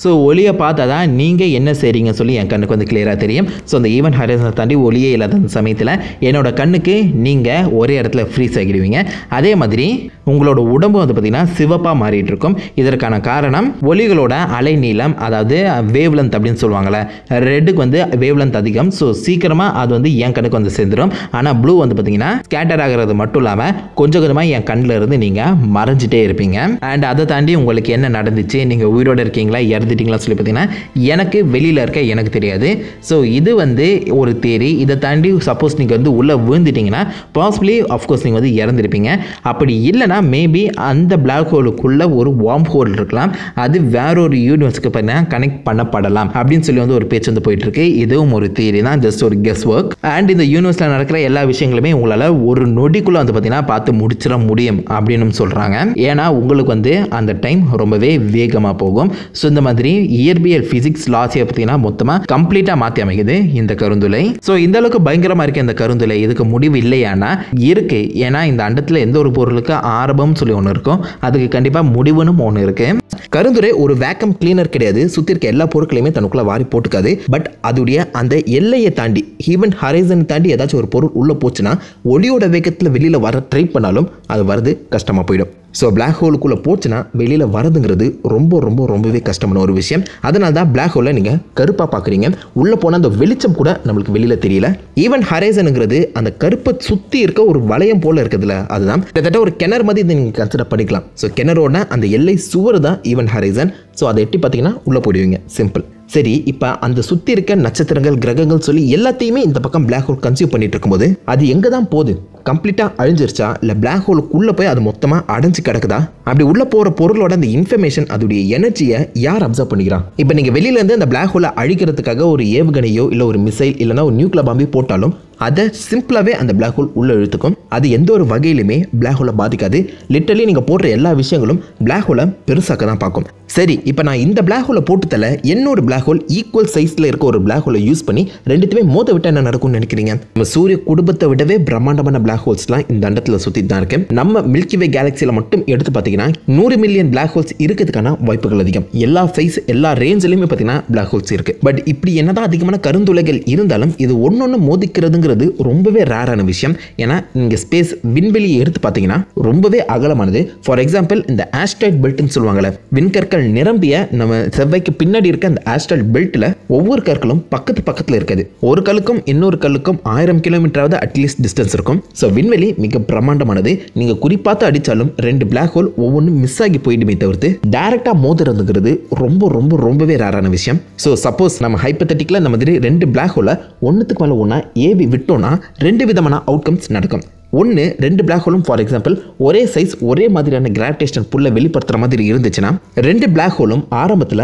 ஸோ ஒளியை பார்த்தா தான் நீங்கள் என்ன செய்கிறீங்கன்னு சொல்லி என் கண்ணுக்கு வந்து கிளியராக தெரியும். ஸோ அந்த ஈவன் ஹாரிசனை தாண்டி ஒளியே இல்லாத அந்த சமயத்தில் என்னோட கண்ணுக்கு நீங்கள் ஒரே இடத்துல ஃப்ரீஸ் ஆகிடுவீங்க. அதே மாதிரி உங்களோட உடம்பு வந்து பார்த்திங்கன்னா சிவப்பாக மாறிட்டு இருக்கும். இதற்கான காரணம் ஒளிகளோட அலை நீளம், அதாவது வேவ் லென்த் அப்படின்னு சொல்லுவாங்கள்ல. ரெட்டுக்கு வந்து வேவ் லென்த் அதிகம். ஸோ சீக்கிரமாக அது வந்து என் கண்ணுக்கு வந்து சேர்ந்துடும். ஆனால் ப்ளூ வந்து பார்த்திங்கன்னா ஸ்கேட்டர் ஆகிறது மட்டும் இல்லாமல் கொஞ்சம் கொஞ்சமாக என் கண்ணில் இருந்து நீங்கள் மறைஞ்சிட்டே இருப்பீங்க. அண்ட் அதை தாண்டி உங்களுக்கு என்ன நடந்துச்சு, நீங்கள் உயிரோடு இருக்கீங்களா இறந்துட்டீங்களா சொல்லி பார்த்தீங்கன்னா எனக்கு வெளியில் இருக்க எனக்கு தெரியாது. ஸோ இது வந்து ஒரு தேரி. இதை தாண்டி சப்போஸ் நீங்கள் வந்து உள்ளே விழுந்துட்டீங்கன்னா பாசிபிளி ஆஃப்கோர்ஸ் நீங்கள் வந்து இறந்துருப்பீங்க. அப்படி இல்லைனா மேபி அந்த பிளாக் ஹோலுக்குள்ளே ஒரு வார்ம் ஹோல் இருக்கலாம், அது வேற ஒரு யூனிவர்ஸுக்கு பார்த்தீங்கன்னா கனெக்ட் பண்ணப்படலாம் அப்படின்னு சொல்லி வந்து ஒரு பேச்சு வந்து போயிட்டு இருக்கு. இதுவும் ஒரு தியரி தான், ஜஸ்ட் ஒரு கெஸ் ஒர்க். அண்ட் இந்த யூனிவர்ஸில் நடக்கிற எல்லா விஷயங்களுமே உங்களால் ஒரு நொடிக்குள்ளே வந்து பார்த்தீங்கன்னா பார்த்து முடிச்சிட முடியும் அப்படின்னு சொல்கிறாங்க. ஏன்னா உங்களுக்கு வந்து அந்த டைம் ரொம்பவே வேகமாக போகும். ஸோ இந்த மாதிரி மாதிரி இயற்பியல் பிசிக்ஸ் லாஸை பார்த்தீங்கன்னா மொத்தமாக கம்ப்ளீட்டாக மாற்றி அமைக்குது இந்த கருந்துளை. ஸோ இந்த அளவுக்கு பயங்கரமாக இருக்குது இந்த கருந்துளை. இதுக்கு முடிவு இல்லையானா இருக்கு. ஏன்னா இந்த அண்டத்தில் எந்த ஒரு பொருளுக்கு ஆரம்பம் சொல்லி ஒன்று இருக்கும், அதுக்கு கண்டிப்பாக முடிவுன்னு ஒன்று இருக்கு. கருந்துளை ஒரு வேக்கம் கிளீனர் கிடையாது. சுற்றி இருக்க எல்லா பொருட்களையுமே தனக்குள்ள வாரி போட்டுக்காது. பட் அதுடைய அந்த எல்லையை தாண்டி ஈவன் ஹரைசன் தாண்டி ஏதாச்சும் ஒரு பொருள் உள்ளே போச்சுன்னா ஒளியோட வேகத்தில் வெளியில் வர ட்ரை பண்ணாலும் அது வரது கஷ்டமாக போயிடும். ஸோ பிளாக் ஹோலுக்குள்ளே போச்சுன்னா வெளியில் வரதுங்கிறது ரொம்பவே கஷ்டமான ஒரு விஷயம். அதனால தான் பிளாக் ஹோலில் நீங்கள் கருப்பாக பார்க்குறீங்க. உள்ளே போனால் அந்த வெளிச்சம் கூட நம்மளுக்கு வெளியில் தெரியல. ஈவன் ஹரைசனுங்கிறது அந்த கருப்பை சுற்றி இருக்க ஒரு வளையம் போல் இருக்குதுல்ல, அதுதான் கிட்டத்தட்ட ஒரு கிணறு மாதிரி இதை நீங்கள் கன்சிடர் பண்ணிக்கலாம். ஸோ கிணறோட அந்த எல்லை சுவர் தான் ஈவன் ஹரைசன். ஸோ அதை எட்டி பார்த்தீங்கன்னா உள்ளே போயிடுவீங்க. சிம்பிள். சரி, இப்போ அந்த சுற்றி இருக்க நட்சத்திரங்கள் கிரகங்கள் சொல்லி எல்லாத்தையுமே இந்த பக்கம் பிளாக் ஹோல் கன்சியூம் பண்ணிட்டு இருக்கும்போது அது எங்கே தான் போகுது? கம்ப்ளீட்டாக அழிஞ்சிருச்சா, இல்லை பிளாக் ஹோலுக்குள்ளே போய் அது மொத்தமாக அடைஞ்சு கிடக்குதா? அப்படி உள்ளே போகிற பொருளோட அந்த இன்ஃபர்மேஷன் அதோடைய எனர்ஜியை யார் அப்சர்வ் பண்ணிக்கிறான்? இப்போ நீங்கள் வெளியிலேருந்து அந்த பிளாக் ஹோலை அழிக்கிறதுக்காக ஒரு ஏவுகணையோ இல்லை ஒரு மிசைல் இல்லைனா ஒரு நியூக்ளியர் பாம்பே போட்டாலும் அதை சிம்பிளாகவே அந்த பிளாக் ஹோல் உள்ளே இழுத்துக்கும். அது எந்த ஒரு வகையிலுமே பிளாக் ஹோலை பாதிக்காது. லிட்டரலி நீங்கள் போடுற எல்லா விஷயங்களும் பிளாக் ஹோலை பெருசாக்க தான் பார்க்கும். சரி, இப்போ நான் இந்த பிளாக் ஹோலை போட்டு தல இன்னொரு பிளாக் ஹோல் ஈக்குவல் சைஸில் இருக்க ஒரு பிளாக் ஹோலை யூஸ் பண்ணி ரெண்டுத்துமே மோத விட்டு என்ன நடக்கும்னு நினைக்கிறீங்க? நம்ம சூரிய குடும்பத்தை விடவே பிரம்மாண்டமான பிளாக் ஹோல்ஸ்லாம் இந்த அண்டத்தில் சுற்றி தான் இருக்கு. நம்ம மில்கி வே கேலக்சியில் மட்டும் எடுத்து பார்த்தீங்கன்னா 100 மில்லியன் பிளாக் ஹோல்ஸ் இருக்கிறதுக்கான வாய்ப்புகள் அதிகம். எல்லா சைஸ் எல்லா ரேஞ்சிலையுமே பார்த்தீங்கன்னா பிளாக் ஹோல்ஸ் இருக்கு. பட் இப்படி என்னதான் அதிகமான கருந்துளைகள் இருந்தாலும் இது ஒன்னொன்று மோதிக்கிறதுங்கிறது ரொம்பவே ரேரான விஷயம். ஏன்னா இங்கே ஸ்பேஸ் விண்வெளியை எடுத்து பார்த்தீங்கன்னா ரொம்பவே அகலமானது. ஃபார் எக்ஸாம்பிள் இந்த ஆஸ்ட்ராய்ட் பெல்ட்னு சொல்லுவாங்கல்ல, விண்கற்கள் நிரம்பிய நம்ம செவ்வாய்க்கு பின்னாடி இருக்க அந்த ஆஸ்ட்ராய்ட் பெல்ட்டில் ஒவ்வொரு கற்களும் பக்கத்தில் இருக்குது. ஒரு கல்லுக்கும் இன்னொரு கல்லுக்கும் 1000 கிலோமீட்டராவது அட்லீஸ்ட் டிஸ்டன்ஸ் இருக்கும். ஸோ விண்வெளி மிக பிரம்மாண்டமானது. நீங்கள் குறிப்பாத்து அடித்தாலும் 2 பிளாக் ஹோல் ஒவ்வொன்றும் மிஸ் ஆகி போயிடுமே தவிர்த்து டைரக்டாக மோதுறதுங்கிறது ரொம்பவே ரேரான விஷயம். ஸோ சப்போஸ் நம்ம ஹைப்போதெட்டிக்கலாக இந்த மாதிரி 2 பிளாக் ஹோலை ஒன்றுத்துக்கு மேலே ஒன்றா ஏவி விட்டோம்னா 2 விதமான அவுட்கம்ஸ் நடக்கும். ஒன்று, 2 பிளாக் ஹோலும் ஃபார் எக்ஸாம்பிள் ஒரே சைஸ் ஒரே மாதிரியான கிராவிடேஷன் புல்லை வெளிப்படுத்துகிற மாதிரி இருந்துச்சுன்னா 2 பிளாக் ஹோலும் ஆரம்பத்தில்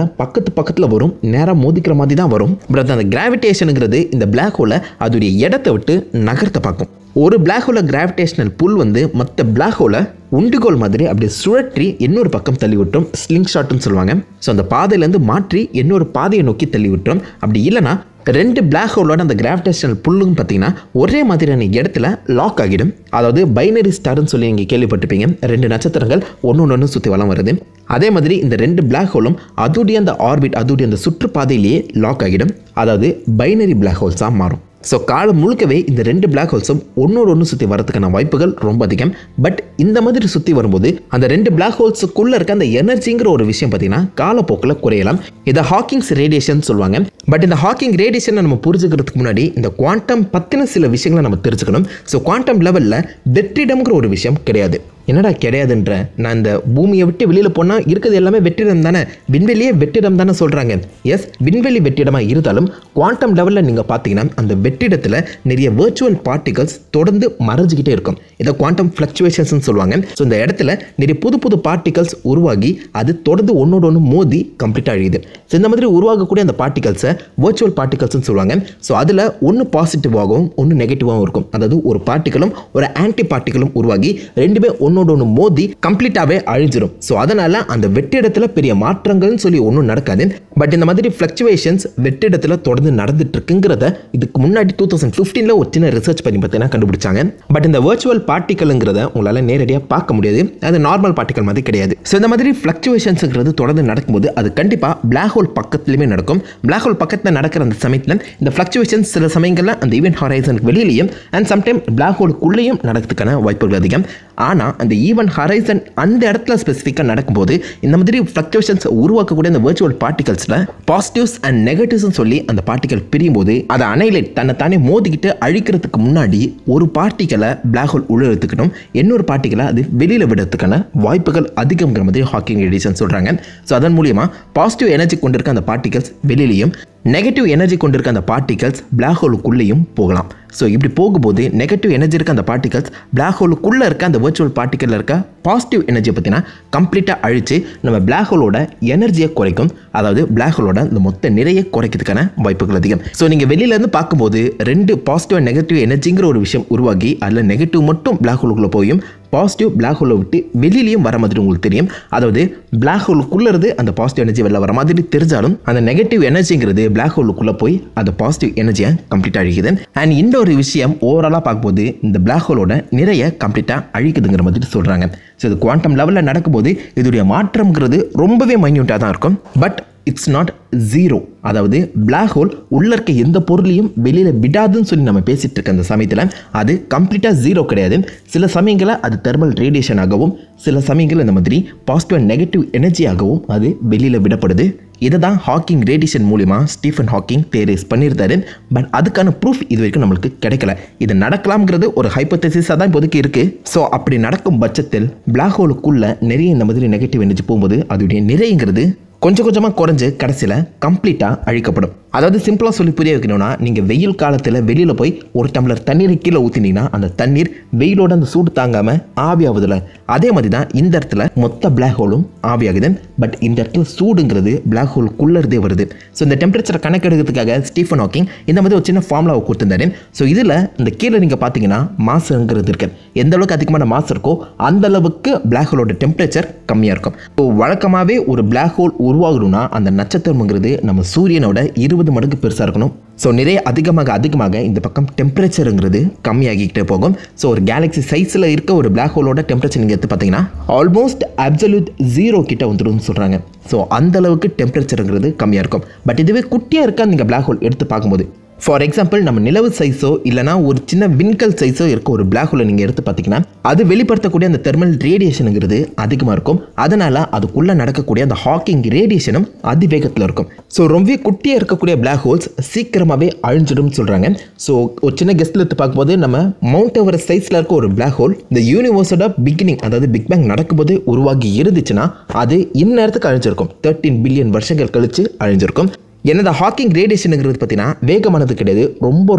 பக்கத்தில் வரும், நேராக மோதிக்கிற மாதிரி தான் வரும். பட் அந்த கிராவிடேஷனுங்கிறது இந்த பிளாக் ஹோலை அதோடைய இடத்தை விட்டு நகர்த்த பார்க்கும். ஒரு பிளாக் ஹோல கிராவிடேஷனல் புல் வந்து மற்ற பிளாக் ஹோலை உண்டுகோல் மாதிரி அப்படியே சுழற்றி இன்னொரு பக்கம் தள்ளி விட்டுரும். ஸ்லிங் ஷாட்னு சொல்லுவாங்க. ஸோ அந்த பாதையிலேருந்து மாற்றி இன்னொரு பாதையை நோக்கி தள்ளி விட்டுரும். அப்படி இல்லைனா 2 பிளாக் ஹோலோட அந்த கிராவிடேஷனல் புல்லுன்னு பார்த்தீங்கன்னா ஒரே மாதிரியான இடத்துல லாக் ஆகிடும். அதாவது பைனரி ஸ்டார்னு சொல்லி நீங்கள் கேள்விப்பட்டிருப்பீங்க. 2 நட்சத்திரங்கள் ஒன்று சுற்றி வளம் வருது. அதே மாதிரி இந்த 2 பிளாக் ஹோலும் அதோடைய அந்த ஆர்பிட் அதோடைய அந்த சுற்றுப்பாதையிலேயே லாக் ஆகிடும். அதாவது பைனரி பிளாக் ஹோல்ஸாக மாறும். ஸோ காலம் முழுக்கவே இந்த 2 பிளாக் ஹோல்ஸும் ஒன்று சுற்றி வரதுக்கான வாய்ப்புகள் ரொம்ப அதிகம். பட் இந்த மாதிரி சுற்றி வரும்போது அந்த 2 பிளாக் ஹோல்ஸுக்குள்ளே இருக்க அந்த எனர்ஜிங்கிற ஒரு விஷயம் பார்த்தீங்கன்னா காலப்போக்கில் குறையலாம். இதை ஹாக்கிங்ஸ் ரேடியேஷன் சொல்லுவாங்க. பட் இந்த ஹாக்கிங் ரேடியேஷனை நம்ம புரிஞ்சுக்கிறதுக்கு முன்னாடி இந்த குவாண்டம் பற்றின சில விஷயங்களை நம்ம தெரிஞ்சுக்கணும். ஸோ குவாண்டம் லெவலில் வெற்றிடம்ங்கிற ஒரு விஷயம் கிடையாது. என்னடா கிடையாதுன்ற? நான் இந்த பூமியை விட்டு வெளியில் போனால் இருக்கிறது எல்லாமே வெற்றிடம் தானே, விண்வெளியே வெற்றிடம் தானே சொல்கிறாங்க. எஸ், விண்வெளி வெற்றிடமாக இருந்தாலும் குவாண்டம் லெவலில் நீங்கள் பார்த்தீங்கன்னா அந்த வெற்றிடத்தில் நிறைய வெர்ச்சுவல் பார்ட்டிகல்ஸ் தொடர்ந்து மறைஞ்சிக்கிட்டே இருக்கும். இதை குவாண்டம் ஃப்ளக்சுவேஷன்ஸ்னு சொல்லுவாங்க. ஸோ இந்த இடத்துல நிறைய புது பார்ட்டிகல்ஸ் உருவாகி அது தொடர்ந்து ஒன்று மோதி கம்ப்ளீட்டாக அழியுது. ஸோ இந்த மாதிரி உருவாகக்கூடிய அந்த பார்ட்டிகல்ஸை வெர்ச்சுவல் பார்ட்டிகல்ஸ்னு சொல்லுவாங்க. ஸோ அதில் ஒன்று பாசிட்டிவாகவும் ஒன்று நெகட்டிவாகவும் இருக்கும். அதாவது ஒரு பார்ட்டிகளும் ஒரு ஆன்டி பார்ட்டிகளும் உருவாகி ரெண்டுமே ஒன்று மோதி கம்ப்ளீட்டாவே அழிஞ்சிரும். ஸோ அதனால அந்த வெற்றிடத்தில் பெரிய மாற்றங்கள்னு சொல்லி ஒன்றும் நடக்காது. பட் இந்த மாதிரி ஃப்ளக்சுவேஷன்ஸ் வெற்றிடத்தில் தொடர்ந்து நடந்துட்டு இருக்குங்கிறத இதுக்கு முன்னாடி 2015 ஒரு சின்ன ரிசர்ச் பண்ணி பார்த்தீங்கன்னா கண்டுபிடிச்சாங்க. பட் இந்த வெர்ச்சுவல் பார்ட்டிகல்ங்கிறத உங்களால் நேரடியாக பார்க்க முடியாது. அது நார்மல் பார்ட்டிகல் மாதிரி கிடையாது. ஸோ இந்த மாதிரி ஃப்ளக்சுவேஷன்ஸ்ங்கிறது தொடர்ந்து நடக்கும்போது அது கண்டிப்பாக பிளாக் ஹோல் பக்கத்துலையுமே நடக்கும். பிளாக் ஹோல் பக்கத்தில் நடக்கிற அந்த சமயத்தில் இந்த ஃப்ளக்சுவேஷன்ஸ் சில சமயங்களில் அந்த ஈவென்ட் ஹரைசனுக்கு வெளியிலையும் அண்ட் சம்டைம் பிளாக் ஹோலுக்குள்ளேயும் நடக்கிறதுக்கான வாய்ப்புகள் அதிகம். ஆனால் அந்த ஈவென்ட் ஹரைசன் அந்த இடத்துல ஸ்பெசிஃபிக்காக நடக்கும்போது இந்த மாதிரி ஃப்ளக்சுவேஷன்ஸ் உருவாக்கக்கூடிய அந்த வெர்ச்சுவல் பார்ட்டிகல்ஸில் பாசிட்டிவ்ஸ் அண்ட் நெகட்டிவ்ஸ்னு சொல்லி அந்த பார்ட்டிகல் பிரியும் போது அதை அனைலேட் தன்னை மோதிக்கிட்டு அழிக்கிறதுக்கு முன்னாடி ஒரு பார்ட்டிகளை பிளாக் ஹோல் உள்ள எடுத்துக்கணும், இன்னொரு பார்ட்டிகளை அது வெளியில் விடுறதுக்கான வாய்ப்புகள் அதிகம்ங்கிற மாதிரி ஹாக்கிங் ரேடியேஷன் சொல்கிறாங்க. ஸோ அதன் மூலியமாக பாசிட்டிவ் எனர்ஜி கொண்டிருக்க அந்த பார்ட்டிகல்ஸ் வெளியிலையும் நெகட்டிவ் எனர்ஜி கொண்டிருக்க அந்த பார்ட்டிகல்ஸ் பிளாக் ஹோலுக்குள்ளேயும் போகலாம். ஸோ இப்படி போகும்போது நெகட்டிவ் எனர்ஜி இருக்க அந்த பார்ட்டிகல்ஸ் பிளாக் ஹோலுக்குள்ளே இருக்க அந்த வெர்ச்சுவல் பார்ட்டிக்கலில் இருக்க பாசிட்டிவ் எனர்ஜியை பார்த்தீங்கன்னா கம்ப்ளீட்டாக அழித்து நம்ம பிளாக் ஹோலோட எனர்ஜியை குறைக்கும். அதாவது பிளாக் ஹோலோட இந்த மொத்த நிறைய குறைக்கிறதுக்கான வாய்ப்புகள் அதிகம். ஸோ நீங்கள் வெளியிலேருந்து பார்க்கும்போது 2 பாசிட்டிவ் அண்ட் நெகட்டிவ் எனர்ஜிங்கிற ஒரு விஷயம் உருவாகி அதில் நெகட்டிவ் மட்டும் பிளாக் ஹோலுக்குள்ளே போயும் பாசிட்டிவ் பிளாக் ஹோலை விட்டு வெளியிலையும் வர மாதிரி உங்களுக்கு தெரியும். அதாவது பிளாக் ஹோலுக்குள்ளே இருந்து அந்த பாசிட்டிவ் எனர்ஜி வெளில வர மாதிரி தெரிஞ்சாலும் அந்த நெகட்டிவ் எனர்ஜிங்கிறது பிளாக் ஹோலுக்குள்ளே போய் அந்த பாசிட்டிவ் எனர்ஜியை கம்ப்ளீட்டாக அழிக்குது. அண்ட் இந்த ஒரு விஷயம் ஓவராலாக பார்க்கும்போது இந்த பிளாக் ஹோலோட நிறைய கம்ப்ளீட்டாக அழிக்குதுங்கிற மாதிரி சொல்கிறாங்க. ஸோ இது குவாண்டம் லெவலில் நடக்கும்போது இதோடைய மாற்றம்ங்கிறது ரொம்பவே மைன்யூட்டாக தான் இருக்கும். But it's not zero. அதாவது பிளாக் ஹோல் உள்ள இருக்க எந்த பொருளையும் வெளியில் விடாதுன்னு சொல்லி நம்ம பேசிகிட்டு இருக்க அந்த சமயத்தில் அது கம்ப்ளீட்டாக ஜீரோ கிடையாது. சில சமயங்களில் அது தெர்மல் ரேடியேஷனாகவும் சில சமயங்களில் இந்த மாதிரி பாசிட்டிவ் அண்ட் நெகட்டிவ் எனர்ஜியாகவும் அது வெளியில் விடப்படுது. இதை தான் ஹாக்கிங் ரேடியேஷன் மூலிமா ஸ்டீஃபன் ஹாக்கிங் தேரிஸ் பண்ணியிருந்தாரு. பட் அதுக்கான ப்ரூஃப் இது வரைக்கும் நம்மளுக்கு கிடைக்கல. இது நடக்கலாம்ங்கிறது ஒரு ஹைப்போதெசிஸாக தான் இப்போதைக்கு இருக்குது. ஸோ அப்படி நடக்கும் பட்சத்தில் பிளாக் ஹோலுக்குள்ளே நிறைய இந்த மாதிரி நெகட்டிவ் எனர்ஜி போகும்போது அதோடைய நிறைங்கிறது கொஞ்சம் கொஞ்சமாக குறைஞ்சு கடைசியில் கம்ப்ளீட்டாக அழிக்கப்படும். அதாவது சிம்பிளாக சொல்லி புரிய வைக்கணும்னா நீங்கள் வெயில் காலத்தில் வெளியில் போய் ஒரு டம்ளர் தண்ணீரை கீழே ஊற்றினீங்கன்னா அந்த தண்ணீர் வெயிலோட அந்த சூடு தாங்காமல் ஆவியாகுதுல, அதே மாதிரி தான் இந்த இடத்துல மொத்த பிளாக் ஹோலும் ஆவியாகுது. பட் இந்த இடத்துல சூடுங்கிறது பிளாக் ஹோலுக்குள்ளே வருது. ஸோ இந்த டெம்பரேச்சரை கணக்கெடுக்கிறதுக்காக ஸ்டீஃபன் ஹாக்கிங் இந்த மாதிரி ஒரு சின்ன ஃபார்முலாவை கொடுத்துருந்தாரு. ஸோ இதில் இந்த கீழே நீங்கள் பார்த்தீங்கன்னா மாசுங்கிறது இருக்கு. எந்த அளவுக்கு அதிகமான மாசு இருக்கோ அந்த அளவுக்கு பிளாக் ஹோலோட டெம்பரேச்சர் கம்மியாக இருக்கும். ஸோ வழக்கமாகவே ஒரு பிளாக் ஹோல் உருவாகணும்னா அந்த நட்சத்திரம்ங்கிறது நம்ம சூரியனோட 20 மடங்கு பெருசாக இருக்கணும். ஸோ நிறைய அதிகமாக இந்த பக்கம் டெம்பரேச்சருங்கிறது கம்மியாகிக்கிட்டே போகும். ஸோ ஒரு கேலக்ஸி சைஸில் இருக்க ஒரு பிளாக் ஹோலோட டெம்பரேச்சர் நீங்கள் எடுத்து பார்த்தீங்கன்னா ஆல்மோஸ்ட் அப்சல்யூட் 0 கிட்ட வந்துடும் சொல்கிறாங்க. ஸோ அந்த அளவுக்கு டெம்பரேச்சருங்கிறது கம்மியாக இருக்கும். பட் இதுவே குட்டியாக இருக்கா நீங்கள் பிளாக் ஹோல் எடுத்து பார்க்கும்போது, ஃபார் எக்ஸாம்பிள் நம்ம நிலவு சைஸோ இல்லைனா ஒரு சின்ன விண்கல் சைஸோ இருக்க ஒரு பிளாக் ஹோலை நீங்கள் எடுத்து பார்த்தீங்கன்னா அது வெளிப்படுத்தக்கூடிய அந்த தெர்மல் ரேடியேஷனுங்கிறது அதிகமாக இருக்கும். அதனால் அதுக்குள்ளே நடக்கக்கூடிய அந்த ஹாக்கிங் ரேடியேஷனும் அதிவேகத்தில் இருக்கும். ஸோ ரொம்பவே குட்டியாக இருக்கக்கூடிய பிளாக் ஹோல்ஸ் சீக்கிரமாகவே அழிஞ்சிடும் சொல்கிறாங்க. ஸோ ஒரு சின்ன கெஸ்ட்டில் எடுத்து பார்க்கும்போது நம்ம மவுண்ட் எவரெஸ்ட் சைஸில் இருக்க ஒரு பிளாக் ஹோல் இந்த யூனிவர்ஸோட பிகினிங் அதாவது பிக் பேங் நடக்கும்போது உருவாகி இருந்துச்சுன்னா அது இந்நேரத்துக்கு அழிஞ்சிருக்கும். 13 பில்லியன் வருஷங்கள் கழித்து அழிஞ்சிருக்கும். என்னது ஹாக்கிங் ரேடியேஷனுங்கிறது பார்த்தீங்கன்னா வேகமானது கிடையாது,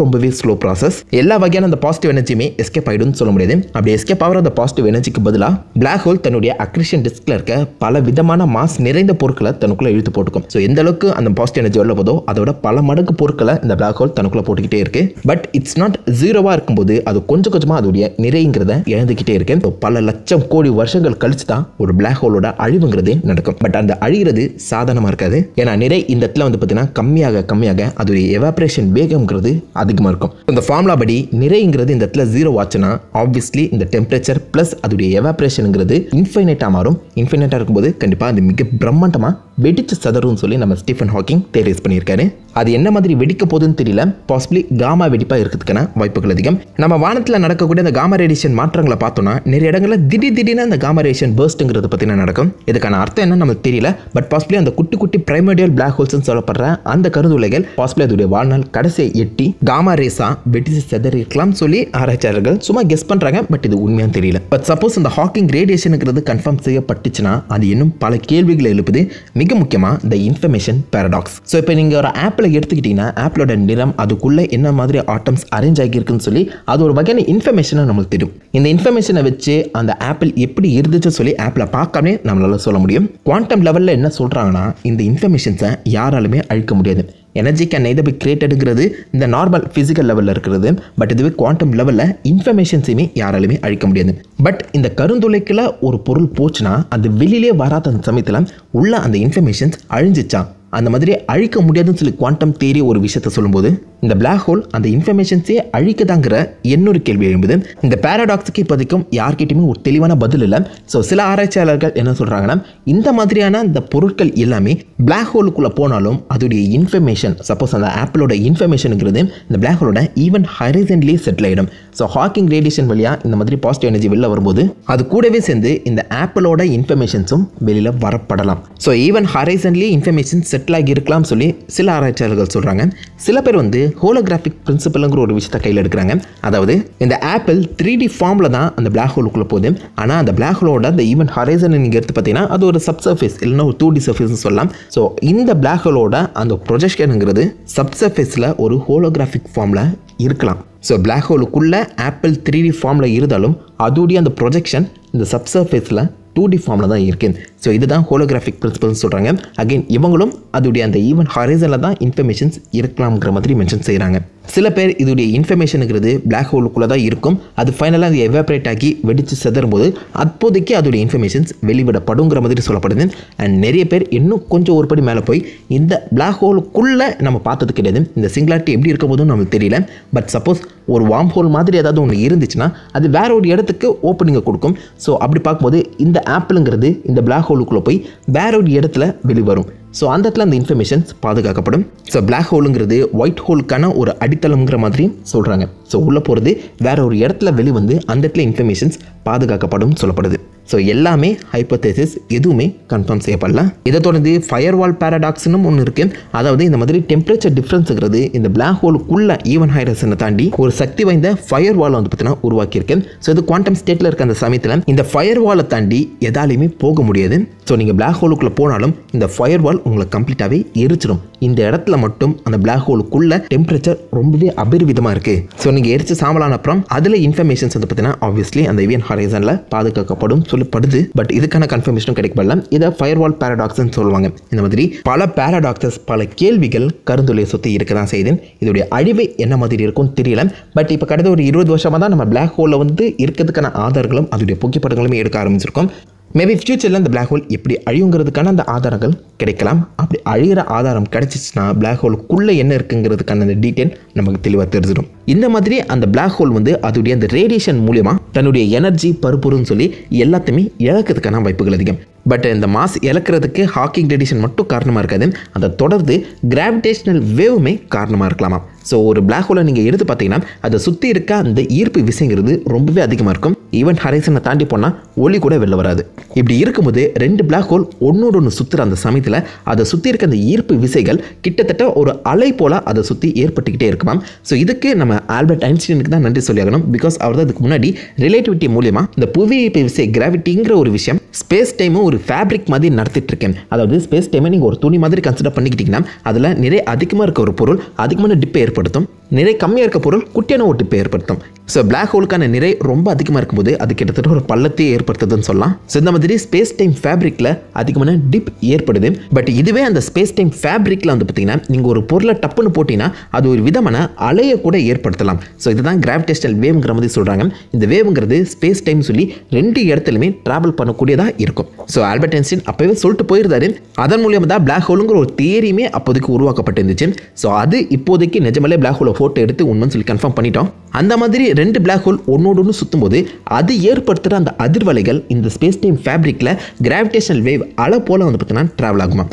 ரொம்பவே ஸ்லோ ப்ராசஸ். எல்லா வகையான அந்த பாசிட்டிவ் எனர்ஜியுமே எஸ்கேப் ஆகிடும்னு சொல்ல முடியாது. அப்படி எஸ்கேப் ஆகிற அந்த பாசிட்டிவ் எனர்ஜிக்கு பதிலாக பிளாக் ஹோல் தன்னுடைய அக்ரிஷன் டிஸ்கில் இருக்க பல விதமான மாஸ் நிறைந்த பொருட்களை தனக்குள்ளே இழுத்து போட்டுக்கும். ஸோ எந்த அளவுக்கு அந்த பாசிட்டிவ் எனர்ஜி உள்ள போதோ அதோட பல மடங்கு பொருட்களை இந்த பிளாக் ஹோல் தனக்குள்ளே போட்டுக்கிட்டே இருக்கு. பட் இட்ஸ் நாட் ஜீரோவாக இருக்கும்போது அது கொஞ்சம் கொஞ்சமாக அதோடைய நிறைங்கிறத இழந்துக்கிட்டே இருக்கு. பல லட்சம் கோடி வருஷங்கள் கழிச்சு தான் ஒரு பிளாக் ஹோலோட அழிவுங்கிறதே நடக்கும். பட் அந்த அழிகிறது சாதாரணமாக இருக்காது. ஏன்னா நிறை இந்த இடத்துல வந்து கம்மியாக அதோடைய எவாப்ரேஷன் வேகம்ங்கிறது அதிகமாக இருக்கும். இந்த ஃபார்முலா படி நிறைங்கிறது இந்த இடத்துல 0 ஆச்சுன்னா ஆப்வியஸ்லி இந்த டெம்பரேச்சர் பிளஸ் அதோடைய எவாப்ரேஷனுங்கிறது இன்ஃபைனைட்டாக மாறும். இன்ஃபைனைட்டாக இருக்கும்போது கண்டிப்பாக அது மிக பிரம்மாண்டமாக வெடிச்சு சதறும்னு சொல்லி நம்ம ஸ்டீஃபன் ஹாக்கிங் தேரிஸ் பண்ணியிருக்காரு. அது என்ன மாதிரி வெடிக்க போகுதுன்னு தெரியல. பாசிபிளி காமா வெடிப்பாக இருக்கிறதுக்கான வாய்ப்புகள் அதிகம். நம்ம வானத்தில் நடக்கக்கூடிய அந்த காமா ரேடியேஷன் மாற்றங்களை பார்த்தோம்னா நிறைய இடங்களில் திடீர்னு அந்த காமா ரேடியேஷன் பர்ஸ்ட்ங்கிறது பற்றின நடக்கும். இதுக்கான அர்த்தம் என்ன நமக்கு தெரியல. பட் பாசிபிளி அந்த குட்டி பிரைமோடியல் பிளாக் ஹோல்ஸ்னு சொல்லப்படுற அந்த கருந்துளைகள் பாசிபிளி அதோடைய வாழ்நாள் கடைசியை எட்டி காமா ரேஸா வெடிச்சு செதறி இருக்கலாம் சொல்லி ஆராய்ச்சியாளர்கள் சும்மா கெஸ் பண்றாங்க. பட் இது உண்மையாக தெரியல. பட் சப்போஸ் அந்த ஹாக்கிங் ரேடியேஷனுங்கிறது கன்ஃபார்ம் செய்யப்பட்டுச்சுன்னா அது இன்னும் பல கேள்விகளை எழுப்புது. மிக முக்கியமாக இந்த இன்ஃபர்மேஷன் பேரடாக்ஸ். ஸோ இப்போ நீங்கள் ஒரு ஆப்பில் எடுத்துக்கிட்டீங்கன்னா ஆப்பிளோட நிறம் அதுக்குள்ள என்ன மாதிரி ஆட்டம்ஸ் அரேஞ்ச் ஆகியிருக்குன்னு சொல்லி அது ஒரு வகையான இன்ஃபர்மேஷனை நம்மளுக்கு தெரியும். இந்த இன்ஃபர்மேஷனை வச்சு அந்த ஆப்பிள் எப்படி இருந்துச்சு சொல்லி ஆப்பில் பார்க்காமலே நம்மளால சொல்ல முடியும். குவாண்டம் லெவலில் என்ன சொல்றாங்கன்னா இந்த இன்ஃபர்மேஷன்ஸை யாராலுமே அழிக்க முடியாது. எனர்ஜி கேன் நெய்தர் பி கிரியேட்டடுங்கிறது இந்த நார்மல் ஃபிசிக்கல் லெவலில் இருக்கிறது. பட் இதுவே குவாண்டம் லெவலில் இன்ஃபர்மேஷன்ஸையுமே யாராலுமே அழிக்க முடியாது. பட் இந்த கருந்துளைக்குள்ள ஒரு பொருள் போச்சுன்னா அது வெளியிலே வராத அந்த சமயத்தில் உள்ள அந்த இன்ஃபர்மேஷன்ஸ் அழிஞ்சிச்சா அந்த மாதிரி அழிக்க முடியாதுன்னு சொல்லி குவாண்டம் தியரி ஒரு விஷயத்த சொல்லும்போது இந்த பிளாக் ஹோல் அந்த இன்ஃபர்மேஷன்ஸே அழிக்கதாங்கிற இன்னொரு கேள்வி எழும்புது. இந்த பேரடாக்ஸுக்கு இப்போதைக்கும் யார்கிட்டையுமே ஒரு தெளிவான பதில் இல்லை. ஸோ சில ஆராய்ச்சியாளர்கள் என்ன சொல்கிறாங்கன்னா இந்த மாதிரியான இந்த பொருட்கள் எல்லாமே பிளாக் ஹோலுக்குள்ளே போனாலும் அதோடைய இன்ஃபர்மேஷன் சப்போஸ் அந்த ஆப்பிளோட இன்ஃபர்மேஷனுங்கிறது இந்த பிளாக் ஹோலோட ஈவன் ஹரைசன்லேயே செட்டில் ஆகிடும். ஸோ ஹாக்கிங் ரேடியேஷன் வழியாக இந்த மாதிரி பாசிட்டிவ் எனர்ஜி வெளில வரும்போது அது கூடவே சேர்ந்து இந்த ஆப்பிளோட இன்ஃபர்மேஷன்ஸும் வெளியில் வரப்படலாம். ஸோ ஈவன் ஹரைசன்லேயே இன்ஃபர்மேஷன் செட்டில் ஆகி இருக்கலாம் சொல்லி சில ஆராய்ச்சியாளர்கள் சொல்கிறாங்க. சில பேர் வந்து ஹோலோகிராஃபிக் பிரின்சிபல்ங்கிற ஒரு விஷயத்தை கையில் எடுக்கிறாங்க. அதாவது இந்த ஆப்பிள் 3D ஃபார்மில் தான் அந்த பிளாக் ஹோலுக்குள்ளே போகுது. ஆனால் அந்த பிளாக் ஹோலோட அந்த ஈவன் ஹரைசன் நீங்கள் எடுத்து பார்த்தீங்கன்னா அது ஒரு சப்சர்ஃபேஸ் இல்லைன்னா ஒரு 2D சர்ஃபேஸ்னு சொல்லலாம். ஸோ இந்த பிளாக் ஹோலோட அந்த ப்ரொஜெக்ஷனுங்கிறது சப்சர்ஃபேஸில் ஒரு ஹோலோகிராஃபிக் ஃபார்மில் இருக்கலாம். ஸோ பிளாக் ஹோலுக்குள்ளே ஆப்பிள் 3D ஃபார்மில் இருந்தாலும் அதோடைய அந்த ப்ரொஜெக்ஷன் இந்த சப்சர்ஃபேஸில் 2D ஃபார்மில் தான் இருக்குது. ஸோ இதுதான் ஹோலோகிராஃபிக் பிரின்சிபல்னு சொல்கிறாங்க. அகைன் இவங்களும் அதோடைய அந்த ஈவன் ஹாரிசனில் தான் இன்ஃபர்மேஷன்ஸ் இருக்கலாம்ங்கிற மாதிரி மென்ஷன் செய்கிறாங்க. சில பேர் இதோடைய இன்ஃபர்மேஷனுங்கிறது பிளாக் ஹோலுக்குள்ளே தான் இருக்கும், அது ஃபைனலாக அது எவாப்ரேட் ஆகி வெடித்து செதறும் போது அப்போதைக்கு அதோடைய இன்ஃபர்மேஷன்ஸ் வெளிவிடப்படுங்கிற மாதிரி சொல்லப்படுது. அண்ட் நிறைய பேர் இன்னும் கொஞ்சம் ஒரு படி மேலே போய் இந்த பிளாக் ஹோலுக்குள்ளே நம்ம பார்த்தது கிடையாது, இந்த சிங்குலாரிட்டி எப்படி இருக்க போதும் நமக்கு தெரியல. பட் சப்போஸ் ஒரு வார்ம் ஹோல் மாதிரி ஏதாவது ஒன்று இருந்துச்சுன்னா அது வேற ஒரு இடத்துக்கு ஓப்பனிங்கை கொடுக்கும். ஸோ அப்படி பார்க்கும்போது இந்த ஆப்பிளுங்கிறது இந்த பிளாக் ஹோலுக்குள்ளே போய் வேற ஒரு இடத்துல வெளிவரும். ஸோ அந்த இடத்துல அந்த இன்ஃபர்மேஷன்ஸ் பாதுகாக்கப்படும். ஸோ பிளாக் ஹோலுங்கிறது ஒயிட் ஹோலுக்கான ஒரு அடித்தளம்ங்கிற மாதிரியும் சொல்கிறாங்க. ஸோ உள்ளே போகிறது வேற ஒரு இடத்துல வெளிவந்து அந்த இடத்துல இன்ஃபர்மேஷன்ஸ் பாதுகாக்கப்படும் சொல்லப்படுது. ஸோ எல்லாமே ஹைப்போதேசிஸ், எதுவுமே கன்ஃபார்ம் செய்யப்படல. இதை தொடர்ந்து ஃபயர் வால் பேரடாக்ஸ்னு ஒன்று இருக்குது. அதாவது இந்த மாதிரி டெம்பரேச்சர் டிஃப்ரென்ஸுங்கிறது இந்த பிளாக் ஹோலுக்குள்ள ஈவன் ஹைரஸனை தாண்டி ஒரு சக்தி வாய்ந்த ஃபயர் வால் வந்து பார்த்தீங்கன்னா உருவாக்கியிருக்கு. ஸோ இது குவாண்டம் ஸ்டேட்டில் இருக்க அந்த சமயத்தில் இந்த ஃபயர் வாலை தாண்டி எதாலையுமே போக முடியாது. ஸோ நீங்கள் பிளாக் ஹோலுக்குள்ளே போனாலும் இந்த ஃபயர் வால் உங்களை கம்ப்ளீட்டாகவே எரிச்சிடும். இந்த இடத்துல மட்டும் அந்த பிளாக் ஹோலுக்குள்ள டெம்பரேச்சர் ரொம்பவே அபரிவிதமாக இருக்குது. ஸோ நீங்கள் எரிச்சு சாம்பலான அப்புறம் அதில் இன்ஃபர்மேஷன்ஸ் வந்து பார்த்தீங்கன்னா ஆப்வியஸ்லி அந்த ஈவன் ஹாரிசனில் பாதுகாக்கப்படும் சொல்லப்படுது. பட் இதுக்கான கன்ஃபர்மேஷனும் கிடைக்கப்படல. இதை ஃபயர் வால் பேரடாக்ஸ்ன்னு சொல்லுவாங்க. இந்த மாதிரி பல பேரடாக்சஸ், பல கேள்விகள் கருந்துளையை சுற்றி இருக்க தான் செய்யுது. இதோடைய அழிவு என்ன மாதிரி இருக்கும்னு தெரியல. பட் இப்போ கடந்த ஒரு 20 வருஷமாக தான் நம்ம பிளாக் ஹோலில் வந்து இருக்கிறதுக்கான ஆதாரங்களும் அதோடைய புகைப்படங்களுமே எடுக்க ஆரம்பிச்சிருக்கோம். மேபி ஃபியூச்சரில் இந்த பிளாக் ஹோல் எப்படி அழியுங்கிறதுக்கான அந்த ஆதாரங்கள் கிடைக்கலாம். அப்படி அழிகிற ஆதாரம் கிடைச்சிச்சுன்னா பிளாக் ஹோலுக்குள்ளே என்ன இருக்குங்கிறதுக்கான அந்த டீட்டெயில் நமக்கு தெளிவாக தெரிஞ்சிடும். இந்த மாதிரி அந்த பிளாக் ஹோல் வந்து அதோடைய அந்த ரேடியேஷன் மூலியமாக தன்னுடைய எனர்ஜி பருப்புன்னு சொல்லி எல்லாத்தையுமே இழக்கிறதுக்கான வாய்ப்புகள் அதிகம். பட் இந்த மாஸ் இழக்கிறதுக்கு ஹாக்கிங் ரேடியேஷன் மட்டும் காரணமாக இருக்காது, அதை தொடர்ந்து கிராவிடேஷனல் வேவுமே காரணமாக இருக்கலாமா. ஸோ ஒரு பிளாக் ஹோலை நீங்கள் எடுத்து பார்த்தீங்கன்னா அதை சுற்றி இருக்க அந்த ஈர்ப்பு விசைங்கிறது ரொம்பவே அதிகமாக இருக்கும். ஈவன் ஹரைசனை தாண்டி போனால் ஒளி கூட வெளில வராது. இப்படி இருக்கும்போது 2 பிளாக் ஹோல் ஒன்னோட ஒன்று சுற்றுற அந்த சமயத்தில் அதை சுற்றி இருக்க அந்த ஈர்ப்பு விசைகள் கிட்டத்தட்ட ஒரு அலை போல் அதை சுற்றி ஏற்பட்டுக்கிட்டே இருக்குமாம். ஸோ இதுக்கு நம்ம ஆல்பர்ட் ஐன்ஸ்டீனுக்கு தான் நன்றி சொல்லி ஆகணும். பிகாஸ் அவர் தான் இதுக்கு முன்னாடி ரிலேட்டிவிட்டி மூலியமாக இந்த புவியீர்ப்பு விசை கிராவிட்டிங்கிற ஒரு விஷயம் ஸ்பேஸ் டைமும் ஒரு ஃபேப்ரிக் மாதிரி நடத்திட்டு இருக்கேன். அதாவது ஸ்பேஸ் டைமை நீங்கள் ஒரு துணி மாதிரி கன்சிடர் பண்ணிக்கிட்டீங்கன்னா அதில் நிறைய அதிகமாக இருக்க ஒரு பொருள் அதிகமான டிப்பை ஏற்படுத்தும், நிறைய கம்மியாக இருக்க பொருள் குட்டியான ஒரு டிப்பை ஏற்படுத்தும். ஸோ பிளாக் ஹோலுக்கான நிறை ரொம்ப அதிகமாக இருக்கும்போது அது கிட்டத்தட்ட ஒரு பள்ளத்தையே ஏற்படுத்துதுன்னு சொல்லலாம். ஸோ இந்த மாதிரி ஸ்பேஸ் டைம் ஃபேப்ரிக்கில் அதிகமான டிப் ஏற்படுது. பட் இதுவே அந்த ஸ்பேஸ் டைம் ஃபேப்ரிக்கில் வந்து பார்த்தீங்கன்னா நீங்கள் ஒரு பொருளை டப்புன்னு போட்டிங்கன்னா அது ஒரு விதமான அலையை கூட ஏற்படுத்தலாம். ஸோ இதுதான் கிராவிடேஷனல் வேவ்ங்கிற மாதிரி சொல்கிறாங்க. இந்த வேவ்ங்கிறது ஸ்பேஸ் டைம் சொல்லி 2 இடத்துலையுமே ட்ராவல் பண்ணக்கூடியதாக இருக்கும். ஸோ ஆல்பர்ட் ஐன்ஸ்டீன் அப்போவே சொல்லிட்டு போயிருந்தாரு. அதன் மூலியமாக தான் பிளாக் ஹோலுங்கிற ஒரு தியரியுமே அப்போதைக்கு உருவாக்கப்பட்டிருந்துச்சு. ஸோ அது இப்போதைக்கு நிஜமாலே பிளாக் ஹோலை ஃபோட்டோ எடுத்து உண்மைன்னு சொல்லி கன்ஃபார்ம் பண்ணிட்டோம். அந்த மாதிரி 2 பிளாக் ஹோல் ஒன்னோடு ஒன்று சுற்றும் போது அது ஏற்படுத்துகிற அந்த அதிர்வலைகள் இந்த ஸ்பேஸ் டைம் ஃபேப்ரிக்கில் கிராவிடேஷனல் வேவ் அலை போல் வந்து பார்த்தீங்கன்னா ட்ராவல் ஆகுமா.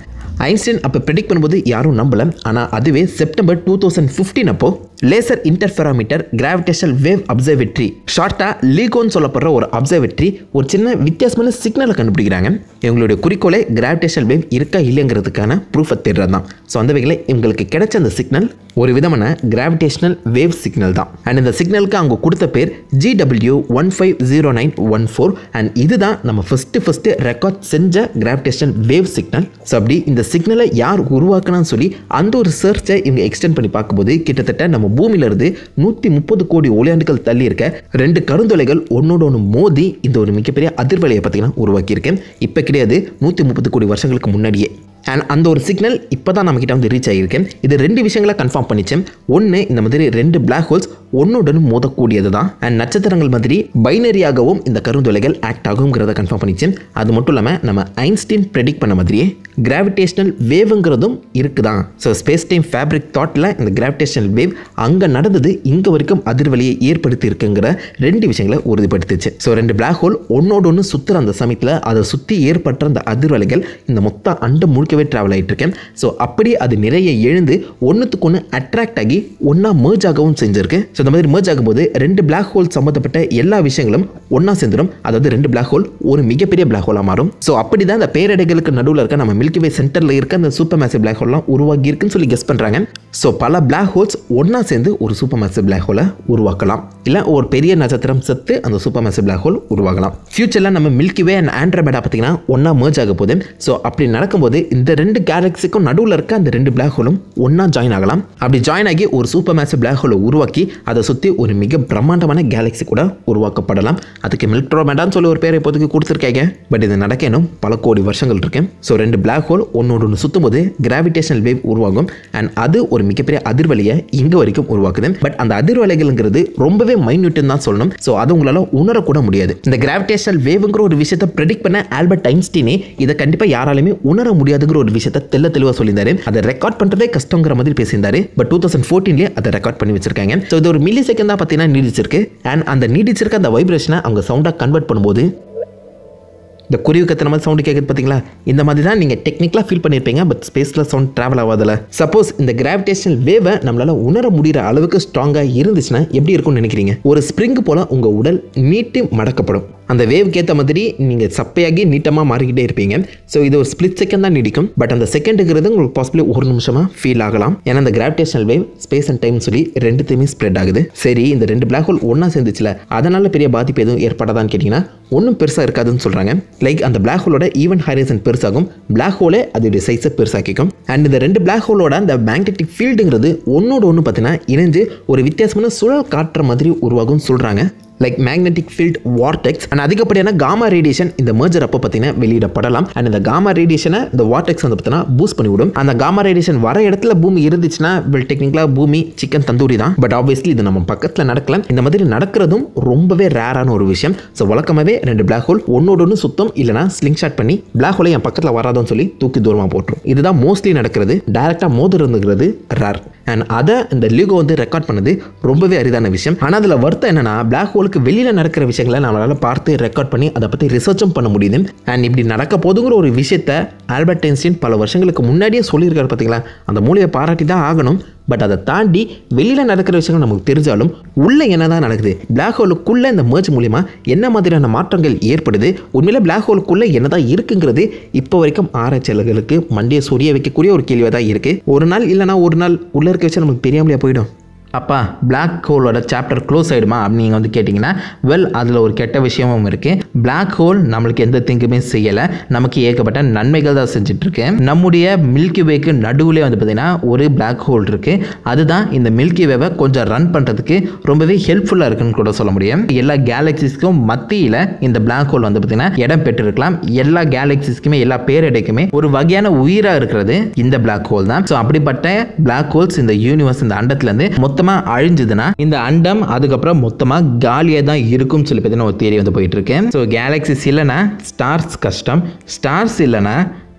ஐன்ஸ்டைன் அப்போ ப்ரெடிக்ட் பண்ணும்போது யாரும் நம்பலை. ஆனால் அதுவே செப்டம்பர் 2015 அப்போ laser interferometer gravitational wave observatory, ஷார்ட்டாக லீகோன்னு சொல்லப்படுற ஒரு அப்சர்வேட்டரி ஒரு சின்ன வித்தியாசமான சிக்னலை கண்டுபிடிக்கிறாங்க. இவங்களுடைய குறிக்கோளே கிராவிடேஷனல் வேவ் இருக்கா இல்லைங்கிறதுக்கான ப்ரூஃபை தேடுறது தான். ஸோ அந்த வகையில் இவங்களுக்கு கிடைச்ச அந்த சிக்னல் ஒரு விதமான கிராவிடேஷனல் வேவ் சிக்னல் தான். அண்ட் இந்த சிக்னலுக்கு அவங்க கொடுத்த பேர் GW150914. அண்ட் இதுதான் நம்ம ஃபஸ்ட்டு ரெக்கார்ட் செஞ்ச கிராவிடேஷனல் வேவ் சிக்னல். ஸோ அப்படி இந்த சிக்னலை யார் உருவாக்கணும்னு சொல்லி அந்த ஒரு சர்ச்சை இவங்க எக்ஸ்டெண்ட் பண்ணி பார்க்கும்போது கிட்டத்தட்ட நம்ம பூமியிலிருந்து 130 கோடி ஒளியாண்டுகள் தள்ளி இருக்க 2 கருந்துளைகள் ஒன்னோட ஒன்று மோதி இந்த ஒரு மிகப்பெரிய அதிர்வலையை பார்த்தீங்கன்னா உருவாக்கியிருக்கேன். இப்போ கிடையாது, 130 கோடி வருஷங்களுக்கு முன்னாடியே. அண்ட் அந்த ஒரு சிக்னல் இப்போ தான் நம்மக்கிட்ட வந்து ரீச் ஆகியிருக்கேன். இது 2 விஷயங்களை கன்ஃபார்ம் பண்ணிச்சேன். ஒன்று, இந்த மாதிரி 2 பிளாக் ஹோல்ஸ் ஒன்னுடன் மோதக்கூடியது தான். அண்ட் நட்சத்திரங்கள் மாதிரி பைனரியாகவும் இந்த கருந்துளைகள் ஆக்ட் ஆகுங்கிறத கன்ஃபார்ம் பண்ணிச்சேன். அது மட்டும் இல்லாமல் நம்ம ஐன்ஸ்டீன் ப்ரெடிக்ட் பண்ண மாதிரியே கிராவிடேஷனல் வேவுங்கிறதும் இருக்குதான். ஸோ ஸ்பேஸ் டைம் ஃபேப்ரிக் தாட்டில் இந்த கிராவிடேஷனல் வேவ் அங்கே நடந்தது இங்கே வரைக்கும் அதிர்வலியை ஏற்படுத்தி இருக்குங்கிற 2 விஷயங்களை உறுதிப்படுத்துச்சு. ஸோ 2 பிளாக் ஹோல் ஒன்னோடு ஒன்று சுற்றுற அந்த சமயத்தில் அதை சுற்றி ஏற்பட்ட அந்த அதிர்வலைகள் இந்த மொத்த அண்டம் முழுக்கவே ட்ராவல் ஆகிட்டு இருக்கேன். ஸோ அப்படி அது நிறைய எழுந்து ஒன்றுத்துக்கு ஒன்று அட்ராக்ட் ஆகி ஒன்றா merge ஆகவும் செஞ்சிருக்கு. ஸோ இந்த மாதிரி merge ஆகும்போது 2 பிளாக் ஹோல் சம்மந்தப்பட்ட எல்லா விஷயங்களும் ஒன்றா சேர்ந்துடும். அதாவது 2 பிளாக் ஹோல் ஒரு மிகப்பெரிய பிளாக் ஹோலாக மாறும். ஸோ அப்படி தான் இந்த பேரடைகளுக்கு நடுவில் இருக்க நம்ம மில்கி வே சென்டரில் இருக்க அந்த சூப்பர் மேசிவ் பிளாக் ஹோல்லாம் உருவாகி இருக்குன்னு சொல்லி கெஸ் பண்ணுறாங்க. ஸோ பல பிளாக் ஹோல்ஸ் ஒன்றா சேர்ந்து ஒரு சூப்பர் மேசிவ் பிளாக் ஹோலை உருவாக்கலாம். இல்லை ஒரு பெரிய நட்சத்திரம் செத்து அந்த சூப்பர் மேசிவ் பிளாக் ஹோல் உருவாகலாம். ஃபியூச்சரில் நம்ம மில்கி வே அண்ட் ஆண்ட்ரோமேடா பார்த்தீங்கன்னா ஒன்றா மர்ஜ் ஆக போகுது. ஸோ அப்படி நடக்கும்போது இந்த 2 கேலக்ஸிக்கும் நடுவில் இருக்க அந்த 2 பிளாக் ஹோலும் ஒன்றா ஜாயின் ஆகலாம். அப்படி ஜாயின் ஆகி ஒரு சூப்பர் மேசிவ் பிளாக் ஹோலை உருவாக்கி அதை சுற்றி ஒரு மிக பிரம்மாண்டமான கேலக்ஸி கூட உருவாக்கப்படலாம். அதுக்கு மில்க்ட்ரோமேடான்னு சொல்லி ஒரு பேரை இப்போதைக்கு கொடுத்துருக்காங்க. பட் இது நடக்க இன்னும் பல கோடி வருஷங்கள் இருக்கு. ஸோ 2 பிளாக் ஹோல் ஒன்னோடு சுற்றும் போது கிராவிடேஷனல் வேவ் உருவாகும். அண்ட் அது ஒரு மிகப்பெரிய அதிர்வலையை இங்கே வரைக்கும் உருவாக்குது. பட் அந்த அதிர்வலைகள்ங்கிறது ரொம்பவே மைன்யூட்னு தான் சொல்லணும். ஸோ அது உங்களால் உணரக்கூட முடியாது. இந்த கிராவிடேஷனல் வேவ்ங்கிற ஒரு விஷயத்தை ப்ரெடிக்ட் பண்ண ஆல்பர்ட் ஐன்ஸ்டீனே இதை கண்டிப்பாக யாராலுமே உணர முடியாதுங்கிற ஒரு விஷயத்தை தெளிவாக சொல்லியிருந்தாரு. அதை ரெக்கார்ட் பண்ணுறதே கஷ்டங்கிற மாதிரி பேசியிருந்தாரு. பட் 2014 அதை ரெக்கார்ட் பண்ணி வச்சிருக்காங்க. ஸோ இது ஒரு மில்லி செகண்ட் தான் பார்த்தீங்கன்னா நீடிச்சிருக்கு. அண்ட் அந்த நீடிச்சிருக்க அந்த வைப்ரேஷனை அவங்க சவுண்டாக கன்வெர்ட் பண்ணும்போது இந்த குருவி கத்துற மாதிரி சவுண்டு கேட்குது பார்த்தீங்களா? இந்த மாதிரி தான் நீங்கள் டெக்னிக்கலாக ஃபீல் பண்ணியிருப்பீங்க. பட் ஸ்பேஸில் சவுண்ட் ட்ராவல் ஆகாதில்ல. சப்போஸ் இந்த கிராவிடேஷனல் வேவை நம்மளால் உணர முடிகிற அளவுக்கு ஸ்ட்ராங்காக இருந்துச்சுன்னா எப்படி இருக்கும்னு நினைக்கிறீங்க? ஒரு ஸ்ப்ரிங் போல் உங்கள் உடல் நீட்டி மடக்கப்படும். அந்த வேவுக்கு ஏற்ற மாதிரி நீங்கள் சப்பையாகி நீட்டமாக மாறிக்கிட்டே இருப்பீங்க. ஸோ இது ஒரு ஸ்பிளிட் செகண்ட் தான் நீடிக்கும். பட் அந்த செகண்டுங்கிறது உங்களுக்கு பாசிபிளி 1 நிமிஷமாக ஃபீல் ஆகலாம். ஏன்னா அந்த gravitational wave space and time சொல்லி 2த்தையுமே ஸ்ப்ரெட் ஆகுது. சரி, இந்த 2 பிளாக் ஹோல் ஒன்றா சேர்ந்துச்சுல, அதனால் பெரிய பாதிப்பு எதுவும் ஏற்படாதான்னு கேட்டிங்கன்னா ஒன்றும் பெருசாக இருக்காதுன்னு சொல்கிறாங்க. லைக் அந்த பிளாக் ஹோலோட ஈவென்ட் ஹாரிசன் பெருசாகும், பிளாக் ஹோலே அதோடைய சைஸை பெருசாக்கிக்கும். அண்ட் இந்த 2 பிளாக் ஹோலோட அந்த மேக்னெட்டிக் ஃபீல்டுங்கிறது ஒன்னோட ஒன்று பார்த்தீங்கன்னா இணைஞ்சு ஒரு வித்தியாசமான சுழல் காட்டுற மாதிரி உருவாகும்னு சொல்கிறாங்க. Like magnetic field vortex. And அதிகப்படியான காமா ரேடியேஷன் இந்த மர்ஜர் அப்போ பார்த்தீங்கன்னா வெளியிடப்படலாம். அண்ட் இந்த காமா ரேடியேஷனை இந்த வார்டெக்ஸ் வந்து பார்த்தீங்கன்னா பூஸ்ட் பண்ணிவிடும். அந்த காமா ரேடியேஷன் வர இடத்துல பூமி இருந்துச்சுன்னா டெக்னிக்கலாக பூமி சிக்கன் தந்தூரி தான். பட் ஆப்வியஸ்லி இது நம்ம பக்கத்தில் நடக்கலாம். இந்த மாதிரி நடக்கிறதும் ரொம்பவே ரேரான ஒரு விஷயம். ஸோ வழக்கமாகவே 2 பிளாக் ஹோல் ஒன்னோட ஒன்று சுத்தம் இல்லைனா ஸ்லிங் ஷாட் பண்ணி பிளாக் ஹோலை என் பக்கத்தில் வராதுன்னு சொல்லி தூக்கி தூரமாக போட்டுரும். இதுதான் மோஸ்ட்லி நடக்கிறது. டைரெக்டாக மோதிருந்துங்கிறது ரேர். அண்ட் அதை இந்த லிகோ வந்து ரெக்கார்ட் பண்ணது ரொம்பவே அரிதான விஷயம். ஆனால் அதில் வருத்தம் என்னன்னா பிளாக் ஹோலுக்கு வெளியில் நடக்கிற விஷயங்களை நம்மளால் பார்த்து ரெக்கார்ட் பண்ணி அதை பற்றி ரிசர்ச்சும் பண்ண முடியுது. அண்ட் இப்படி நடக்க போதுங்கிற ஒரு விஷயத்தை ஆல்பர்ட் ஐன்ஸ்டீன் பல வருஷங்களுக்கு முன்னாடியே சொல்லியிருக்காரு பார்த்தீங்களா? அந்த மூலையை பாராட்டி தான் ஆகணும். பட் அதை தாண்டி வெளியில் நடக்கிற விஷயங்கள் நமக்கு தெரிஞ்சாலும் உள்ளே என்ன தான் நடக்குது, பிளாக் ஹோலுக்குள்ளே இந்த மர்ஜ் மூலிமா என்ன மாதிரியான மாற்றங்கள் ஏற்படுது, உண்மையிலே பிளாக் ஹோலுக்குள்ளே என்ன தான் இருக்குங்கிறது இப்போ வரைக்கும் ஆராய்ச்சியாளர்களுக்கு மண்டியை சொரிய வைக்கக்கூடிய ஒரு கேள்வியாக தான் இருக்குது. ஒரு நாள் இல்லைனா ஒரு நாள் உள்ளே இருக்க விஷயம் நமக்கு தெரியாமலே போயிடும். அப்பா பிளாக் ஹோலோட சாப்டர் க்ளோஸ் ஆகிடுமா அப்படின்னு நீங்கள் வந்து கேட்டிங்கன்னா, அதில் ஒரு கெட்ட விஷயமும் இருக்குது. பிளாக் ஹோல் நம்மளுக்கு எந்த திங்குமே செய்யலை, நமக்கு ஏகப்பட்ட நன்மைகள் தான் செஞ்சிட்ருக்கு. நம்முடைய மில்கி வேக்கு நடுவில் வந்து பார்த்திங்கன்னா ஒரு பிளாக் ஹோல் இருக்குது. அதுதான் இந்த மில்கி வேவை கொஞ்சம் ரன் பண்ணுறதுக்கு ரொம்பவே ஹெல்ப்ஃபுல்லாக இருக்குன்னு கூட சொல்ல முடியும். எல்லா கேலக்சிஸ்க்கும் மத்தியில் இந்த பிளாக் ஹோல் வந்து பார்த்திங்கன்னா இடம் பெற்றிருக்கலாம். எல்லா கேலக்சிஸ்க்குமே எல்லா பேரடைக்குமே ஒரு வகையான உயிராக இருக்கிறது இந்த பிளாக் ஹோல் தான். ஸோ அப்படிப்பட்ட பிளாக் ஹோல்ஸ் இந்த யூனிவர்ஸ் இந்த அண்டத்துலேருந்து மொத்தமாக அழிஞ்சதுன்னா இந்த அண்டம் அதுக்கப்புறம் மொத்தமாக காலியாக தான் இருக்கும் சொல்லி பார்த்தீங்கன்னா ஒரு தியரி வந்து போயிட்டு இருக்கு. ஸோ கேலக்சிஸ் இல்லைனா ஸ்டார்ஸ் கஷ்டம், ஸ்டார்ஸ் இல்லைனா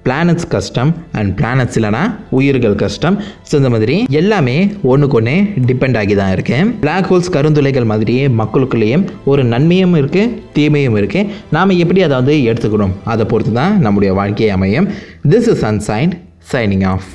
பிளானட்ஸ் கஷ்டம், அண்ட் பிளானட்ஸ் இல்லைனா உயிர்கள் கஷ்டம். ஸோ இந்த மாதிரி எல்லாமே ஒன்றுக்கு ஒன்று டிபெண்ட் ஆகி தான் இருக்கு. பிளாக் ஹோல்ஸ் கருந்துளைகள் மாதிரியே மக்களுக்குள்ளேயும் ஒரு நன்மையும் இருக்கு, தீமையும் இருக்கு. நாம் எப்படி அதை வந்து எடுத்துக்கணும் அதை பொறுத்து தான் நம்முடைய வாழ்க்கையை அமையும். This is unsigned signing off.